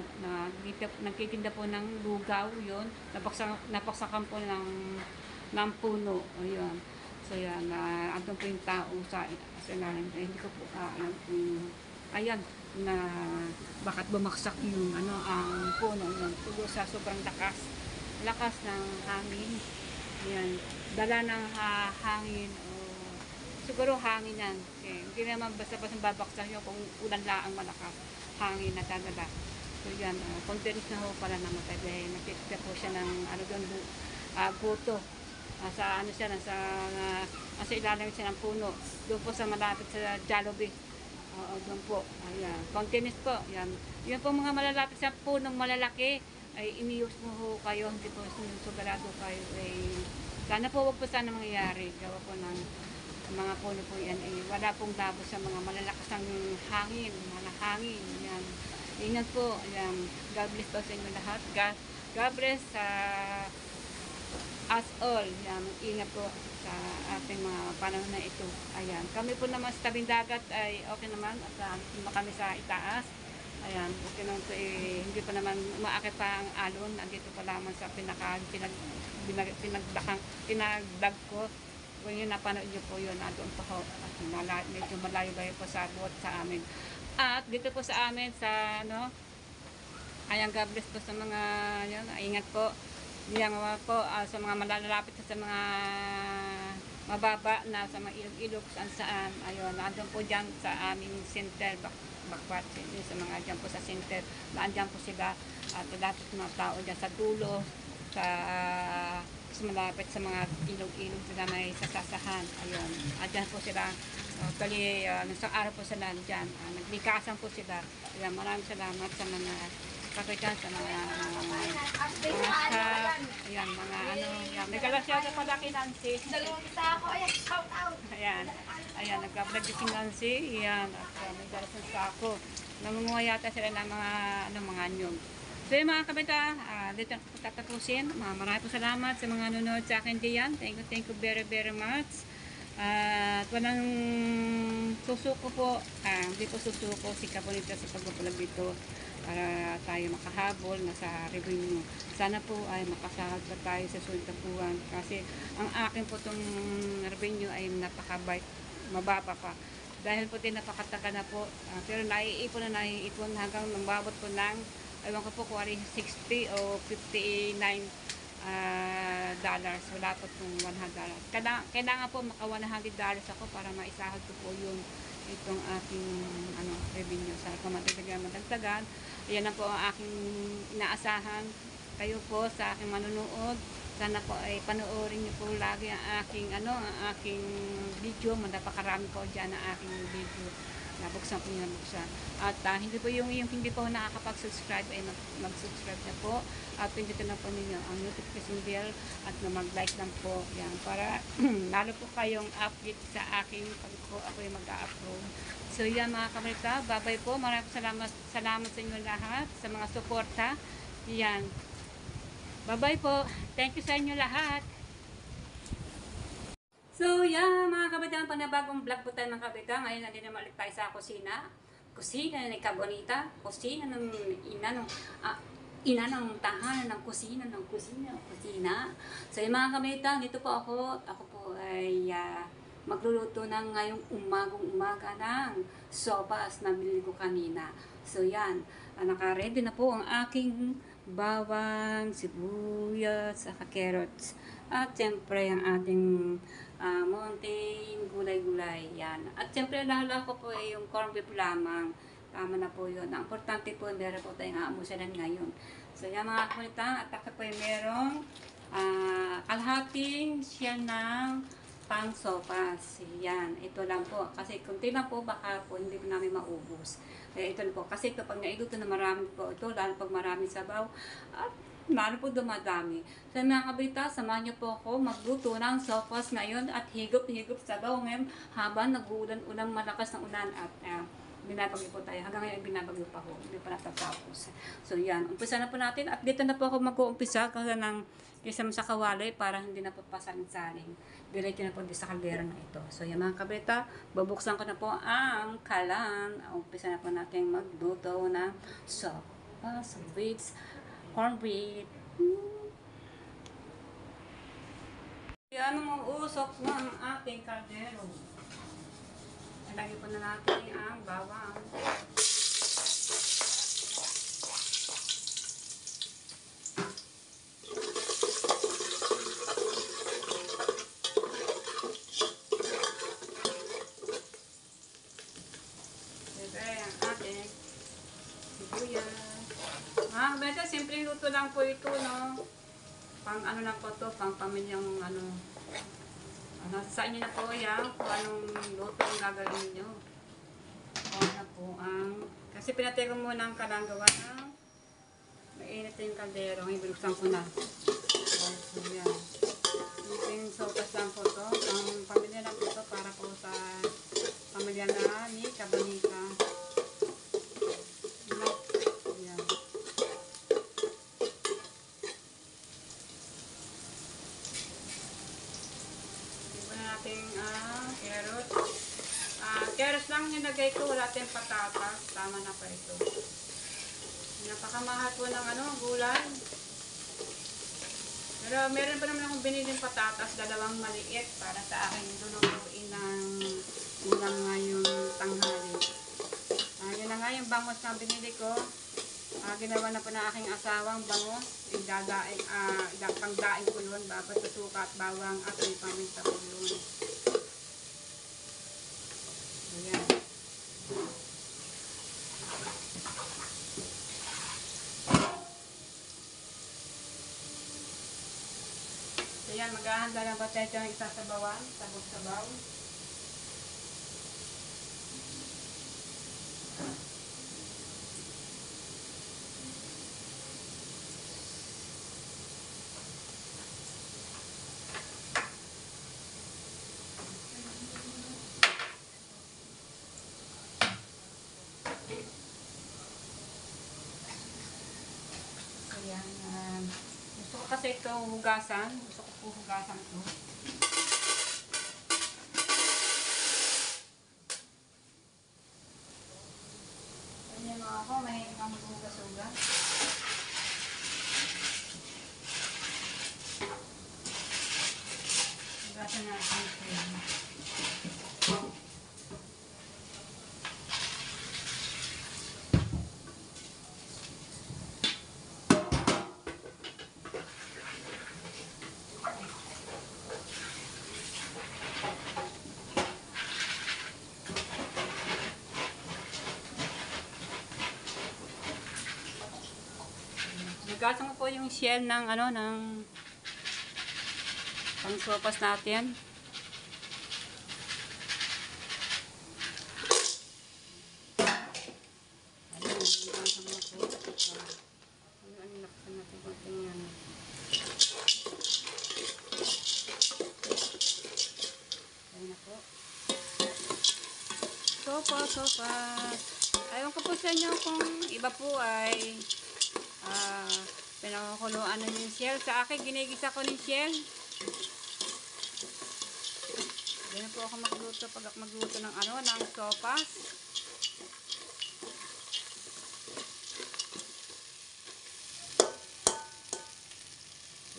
nagtitinda po ng lugaw yun. Napaksakan po ng puno. Ayun. So yan, andun po yung tao sa ilalim. Hindi ko po alam ayan, na bakit bumaksak yung ang puno yun. Siguro sa sobrang lakas ng hangin. Ayan, dala ng hangin o siguro hangin yan. Hindi naman basta-basta babaksak yun kung ulan laang malakas. Hangin na dadala. So yan, condense na ho pala namatay. Dahil nakikita po siya ng buto. Sa siya, nasa ilalim siya ng puno. Doon po sa malapit sa Jollibee. Oo, doon po. Ayan. Continuous po. Yan. Yun po mga malalapit sa punong malalaki ay inius mo ho kayo. Hindi po sinusugarado kayo. Sana po wag po sana mangyayari. Gawa po ng mga puno po yan. Wala pong labos sa mga malalakas ng hangin. Mga hangin. Yan. Ingat po. Ayan. God bless po sa inyo lahat. God bless sa us all. Yan. Ingat po sa ating mga panahon na ito. Ayan. Kami po naman sa tabing dagat ay okay naman at kami sa itaas. Ayan. Okay naman po hindi pa naman umaakit pa ang alon. Andito pa lamang sa pinagdag ko. Kung yun napanood nyo po yun, doon po ho. At medyo malayo-layo po sa buot sa amin. At dito po sa amin sa ayan, God bless po sa mga ingat po. Diyan po sa mga malalapit sa mga mababa na sa mga ilog-ilog saan. Ayun, nandun po dyan sa aming center, bakwat, sa mga dyan po sa center. Naandyan po sila at dapat mga tao dyan sa dulo, sa malapit sa mga ilog-ilog sila may sasasahan. Ayun, andyan po sila. Actually, isang araw po sila dyan. Naglikasan po sila. Ayun, maraming salamat sa mga kapitan sa mga staff, ayan, mga yan. Nagkalasya sa pala kay Nancy. Dalawang isa ako, ayan, shout out. Ayan, nagka-vlog si Nancy, ayan, at may dalasang sako. Namumuha yata sila ng mga anyong. So yung mga kapitan, dito na po tatapusin. Maraming po salamat sa mga nanonood sa akin diyan. Thank you very much. At walang susuko po, hindi po susuko si Kabonita sa pagbablog dito para tayo makahabol na sa revenue. Sana po ay makasahod pa tayo sa sundapuan kasi ang akin po itong revenue ay mababa pa. Dahil po din napakatagal na po, pero naiipon hanggang mababot po ng, ewan ko po kung 60 o 59 dollars. Wala po itong $100. Kailangan po maka $100 ako para maisahod ko po itong aking revenue. Sana po madagdagan. Ayan na po ang aking inaasahan. Kayo po sa aking manunood. Sana po ay panoorin niyo po lagi ang aking video. Napakarami po diyan ang aking video. Nabuksan po niyo, nabuksan. At hindi po yung hindi po nakakapag-subscribe ay mag-subscribe na po. At pindutin na po ninyo ang notification bell at mag-like lang po. Yan, para lalo po kayong update sa aking pag po ako yung mag-upload. So yan mga kabalita, bye-bye po. Maraming salamat sa inyo lahat sa mga suporta. Yan. Bye-bye po. Thank you sa inyo lahat. So, yeah, mga kabitan, panabagong vlog po tayo mga kabitan. Ngayon, nandito naman ulit tayo sa kusina. Kusina ni Kabonita. Kusina ng ina ng tahanan ng kusina. So, yung mga kabitan, dito po ako. Ako po ay magluluto ng ngayong umaga ng sopas na binili ko kanina. So, yan. Naka-ready na po ang aking bawang, sibuyas, saka carrots. At siyempre, ang ating mountain gulay-gulay. Yan. At siyempre, lalo ko po ay yung corned beef lamang. Tama na po yun. Ang importante po, meron po tayong aamusanan ngayon. So, yan mga kamunita. At ako po ay merong kalhating siya ng pang sopas. Yan. Ito lang po. Kasi kunti lang po, baka po hindi po namin maubos. Kaya ito po. Kasi ito, pag nailuto na marami po ito, lalo pag marami sabaw, at lalo po dumadami. So mga kabrita, samahan niyo po ako magluto ng sopas ngayon at higop-higop sabaw ngayon habang nag-uulan-ulan, malakas ng ulan at binabagyo po tayo. Hanggang ngayon binabagyo pa ho. Hindi pa natatapos. So yan, umpisa na po natin at dito na po ako mag-uumpisa kasi ng kisam sa kawalay para hindi na po pasanin-sanin. Diretso na po sa kaldero na ito. So yan mga kabrita, babuksan ko na po ang kalan. Umpisa na po natin magluto ng sopas with corned beef. Yan ang usok ng ating kaldero. Ilagay po na natin ang bawang. Siyempre, ang ating sibuyas. Mga kabeta, simple luto lang po ito, no? Pang ano lang po to, pang pamilyang sa inyo na po yan, kung anong luto ang gagawin nyo. O na po ang, kasi pinatay ko muna ang kalanggawa ng mainit yung kaldero, ngayon binuksan ko na. So yan. Yung sopas lang po to, pang pamilya lang po to, para po sa pamilya na ni Kabonita. Carrots lang nilagay ko, wala tayong patatas. Tama na pa ito. Napakamahal po ng gulay. Pero meron pa naman akong biniling patatas, dalawang maliit para sa akin lulutuin ng ulam ngayong tanghali. Yun na nga yung bangos na binili ko. Ginawa na po ng aking asawang bangos. Pangdaing ko yun, babat suka at bawang at may paminta ko yun. Ayan. So yan, maghahanda lang ba tayo ng isasabawan, sabog-sabaw. Ayan, gusto ko kasi ito hugasan. Gusto ko po hugasan ito. Ayan mga ako, may mga maghugas-hugas. Hugasan natin ito. Nagasan ko po yung shell ng Pang sopas natin. Ayun, binasang na po. Ano, laksan natin konting yan. Ayun na po. Sopas. Ayaw ko po sa inyo kung iba po ay pinakakuluan na yung shell. Sa akin, ginigisa ko ng shell. Hindi na po ako magluto pag magluto ng ng sopas.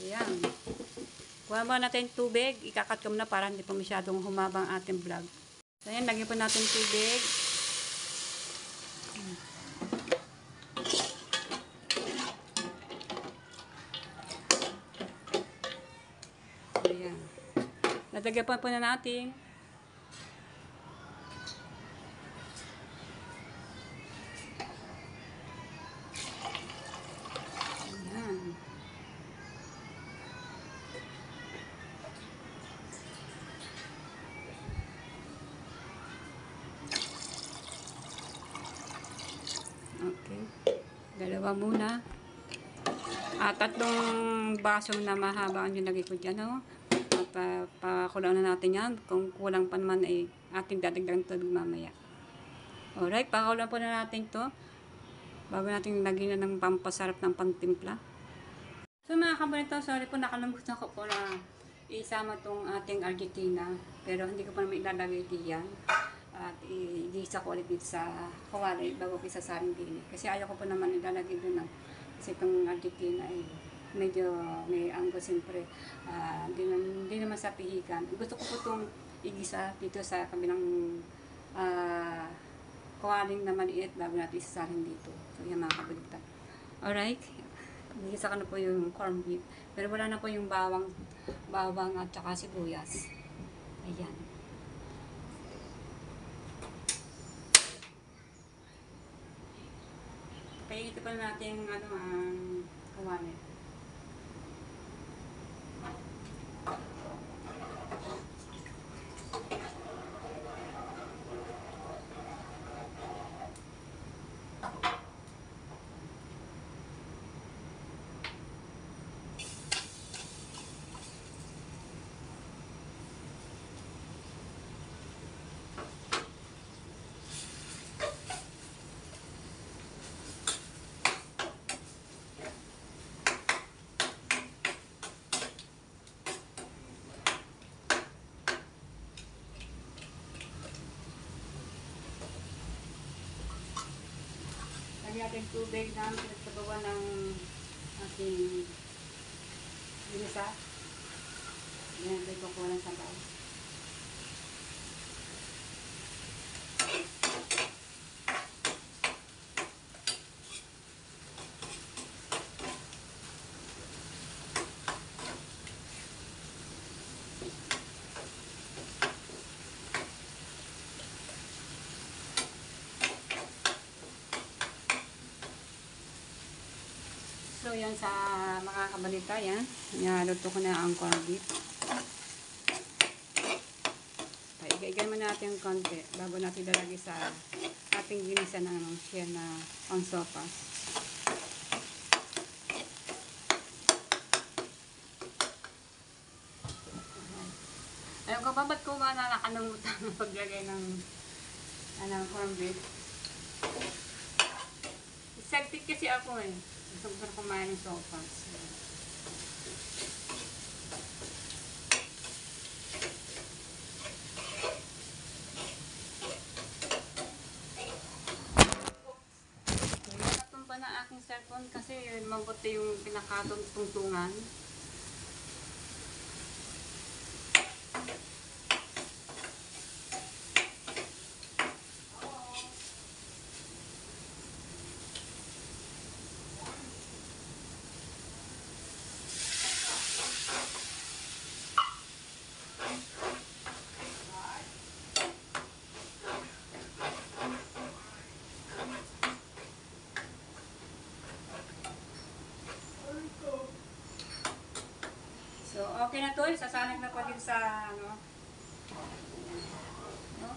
Ayan. Kuha mo natin tubig. Ikakatom na para hindi po masyadong humabang ating vlog. So, ayan. Lagyan po natin tubig. Ayan. Ladagyan po na natin. Ayan. Okay. Dalawa muna. Tatlong basong na mahaba ang nilagay ko dyan. Pakulang na natin yan. Kung kulang pa naman ay ating dadagdagan tubig mamaya. Alright, pakulang po na natin to bago natin lagyan na ng pampasarap ng pangtimpla. So mga kabalito, sorry po, nakalimutan ko po na isama tong ating Argentina. Pero hindi ko pa naman ilalagay diyan. At i-gisa ko ulit dito sa kawali bago ko isasaring din. Kasi ayaw ko po naman ilalagay doon kasi itong Argentina ay medyo may anggo siyempre. Hindi naman sa pihikan. Gusto ko po itong igisa dito sa kabilang kawaling na maliit bago natin isasaring dito. So yan mga kabalita. Alright. Igisa ko na po yung corned beef. Pero wala na po yung bawang at saka sibuyas. Ayan. Painitin pa natin ang kawali. Lagyan natin tubig na pinagsabawan ng ating ginisa. Yan, tayo kukuha ng sabaw. So, yan sa mga kabalita, yan. Niluto ko na ang corned beef. Igay-igay mo natin yung konti bago natin ilalagay sa ating ginisa ng shell na ang sopas. Ayaw ko ba, ba't ko ba nakalimutan ng paglagay ng corned beef? Excited kasi ako eh. Gusto ko kumain ng sopas. Natumpa na aking cellphone kasi mabuti yung pinakatungtungan. to, sasanag na po din sa, ano, no?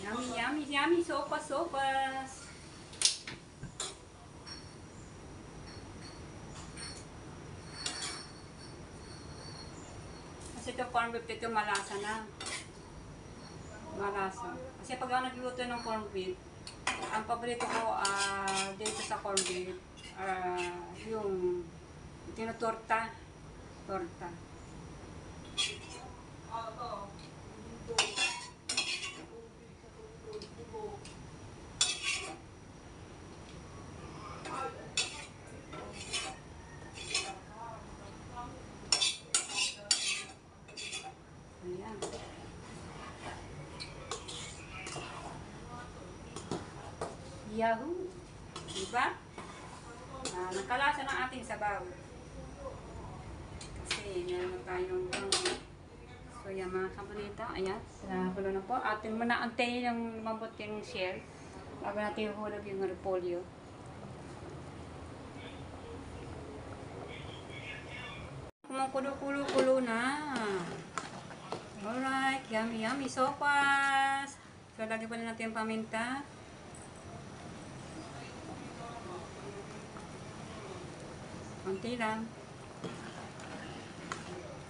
Yummy, yummy, yummy, sopas, sopas. Kasi ito corned beef, ito malasa na. Malasa. Kasi pag ako nagluto ng corned beef, ang paborito ko dito sa corned beef, yung tinutorta. Torta. Ayan. Yahoo! Diba? Nakalasa ng ating sabaw. Kasi meron tayong so yan mga kabalita. Ayan. Nakulo na po. Atin muna antayin yung lumambot yung shell. Bago natin ihulog yung repolyo. Kumukulo-kulo-kulo na. Alright. Yummy, yummy sopas. So lagi pa na natin yung paminta. Konti lang.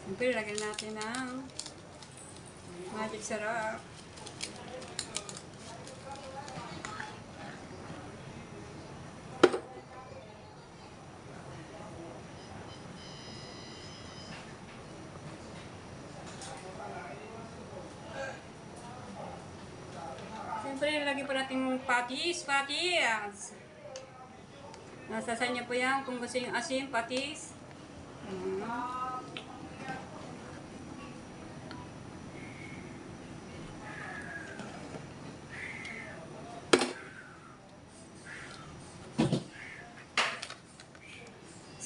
Siyempre, lagyan natin ng magic sarap. Siyempre, lagyan pa natin patis. Nasa sa inyo po yan kung gusto yung asin, patis.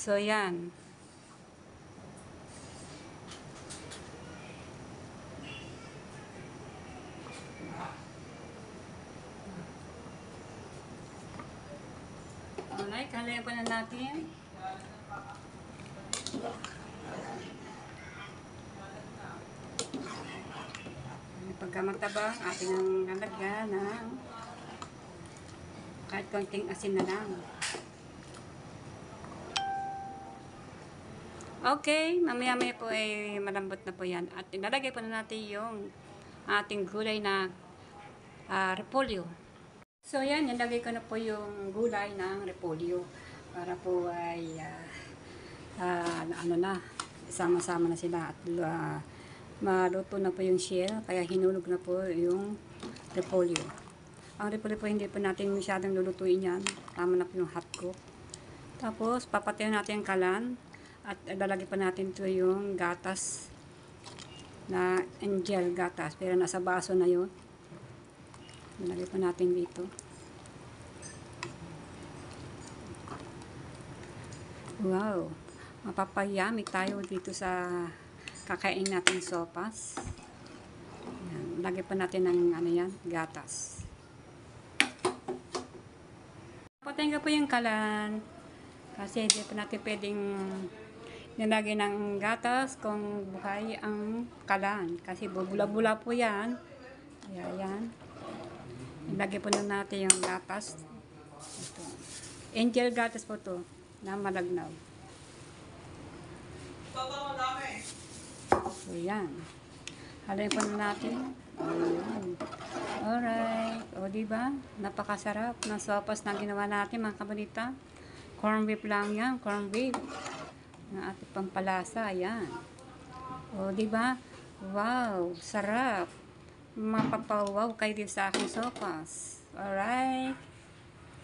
So, yan. Alright, halayan pa na natin. Pagka matabang, atin ang lalagyan ng kahit konting asin na lang. Okay, mamaya-maya po ay malambot na po yan. At ilalagay po na natin yung ating gulay na repolyo. So yan, nilagay ko na po yung gulay ng repolyo para po ay sama-sama na sila at maluto na po yung shell, kaya hinulog na po yung repolyo. Ang repolyo po hindi po natin masyadong lulutuin yan, tama na po yung hot cook. Tapos papatayin natin yung kalan at lalagay pa natin ito yung gatas na angel gatas, pero nasa baso na yun. Nalagay pa natin dito. Wow! Mapapayami tayo dito sa kakain natin sopas. Yan. Lagay pa natin ng gatas. Patayin ka po yung kalan. Kasi hindi pa natin pwedeng nilagay ng gatas kung buhay ang kalan. Kasi bubula-bula po yan. Ayan. Ilagay po na natin yung gatas. Ito. Angel gatas po to na malagnaw. So, yan. Halayin po na natin. Ayan. Alright. O, diba? Napakasarap ng sopas na ginawa natin, mga kabalita. Corn beef lang yan. Corn beef. Ng ating pampalasa. Ayan. O, diba? Wow. Sarap. Mapapawaw kayo din sa aking sopas. Alright.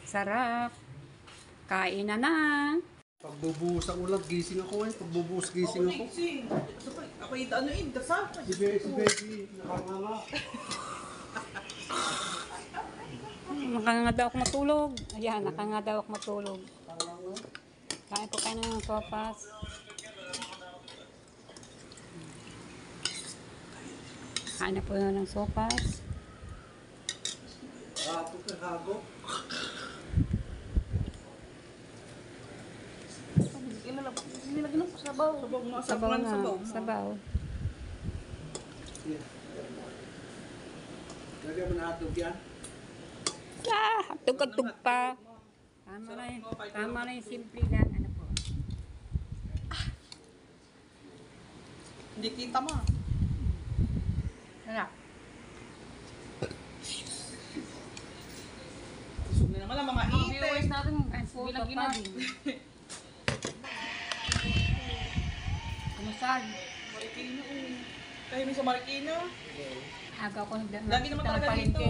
Sarap. Kain na na. Pagbubuhos ang ulag, gising ako eh. Pagbubuhos, gising ako. Ako yung dasal. Si Becky, nakanganga. Nakanganga daw ako matulog. Ayan, nakanganga daw ako matulog. Kain po kayo ng sopas. Kain na po ng sopas. Rapo ka, hago. Nilagyan ng Sabaw. Sabaw nga, Sabaw sabaw nga. sabaw. Sabaw. Sige. Lagyan mo na hotdog yan. Tugtog pa. Tama na yung simple lang. Ano po? Hindi kita mo. Sarap. Busog na naman ang mga Mga viewers ite. natin, Ay, po, bilangin papa. na din. Kumusal. Marikina. Tayo may sa Marikina. Aga ko Lagi naman talaga dito.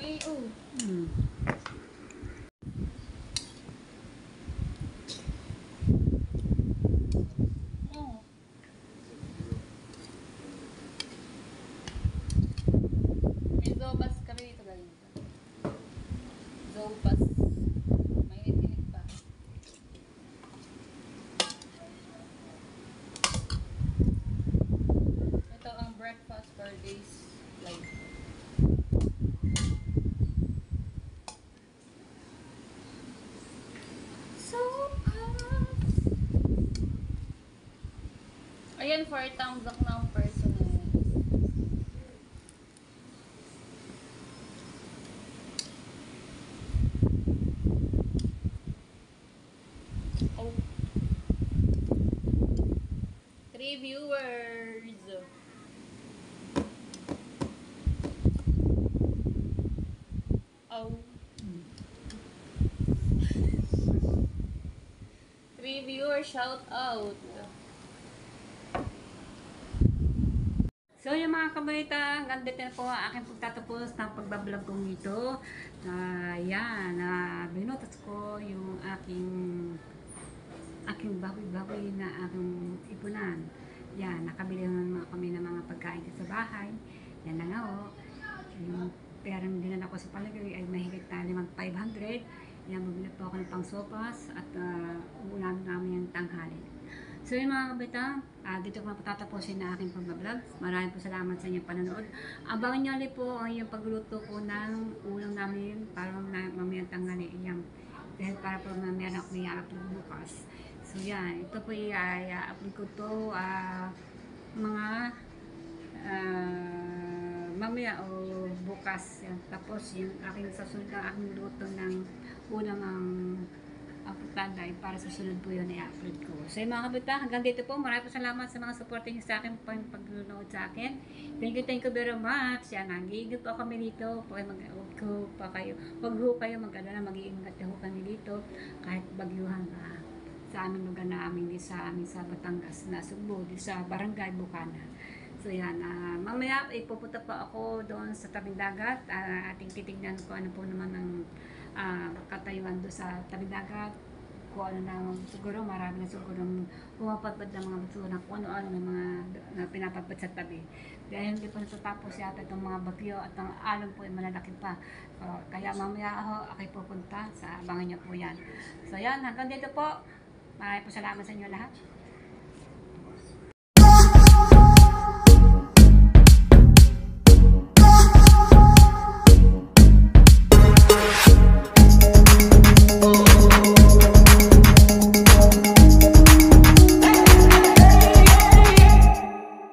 Ay, oh. Hmm. Oh. May zobas kami dito guys. Zobas. May init pa. Ito ang breakfast for days life. So ayan, 4 thumbs up na ang person na yan. Oh. 3 viewers. Oh. 3 viewers, shout out. So yung mga kabalita, hanggang dito na po ang aking pagtatapos ng pagbablog kong ito. Yan, binutas ko yung aking baboy-baboy na aking ipunan. Yan, nakabili naman kami ng mga pagkain dito sa bahay. Yan na nga o. Yung perang dinala ko sa palagay ay mahigit na 500. Yan, bumili po ako ng pang sopas at ulam namin yung tanghali. So yun mga kabita, dito ko na patatapusin na aking pagbablog. Maraming po salamat sa inyong panonood. Abangan nyo ulit po ang yung pagluto ko ng ulam namin para mamayang tanghali. Yan. Dahil para po mamaya na ako may upload bukas. So yan, ito po i-upload ko to mga mamaya o bukas. Yan. Tapos yung aking sasunod na aking luto ng ulam ang pagtanda ay para sa sunod po yun i-upload ko. So yung mga kabita, hanggang dito po. Maraming salamat sa mga supporting sa akin po yung pag-nood sa akin. Thank you very much. Yan, nag-iingat po kami dito. Huwag ho kayo mag-alala, mag-iingat ho kami dito. Kahit bagyuhan sa aming lugar namin, sa Batangas, na Sugbo, sa Barangay Bukana. So yan, mamaya ipupunta po ako doon sa tabing dagat. Ating titignan ko ano po naman ang katayuan doon sa tabing dagat. Kung ano na, siguro marami na siguro pumapatpad ng mga basura, kung ano-ano ng mga pinapatpad sa tabi. Dahil hindi po natatapos yata itong mga bagyo at ang alon po ay malalaki pa. Kaya mamaya ako pupunta sa abangan niyo po yan. So yan, hanggang dito po. Maraming po salamat sa inyo lahat.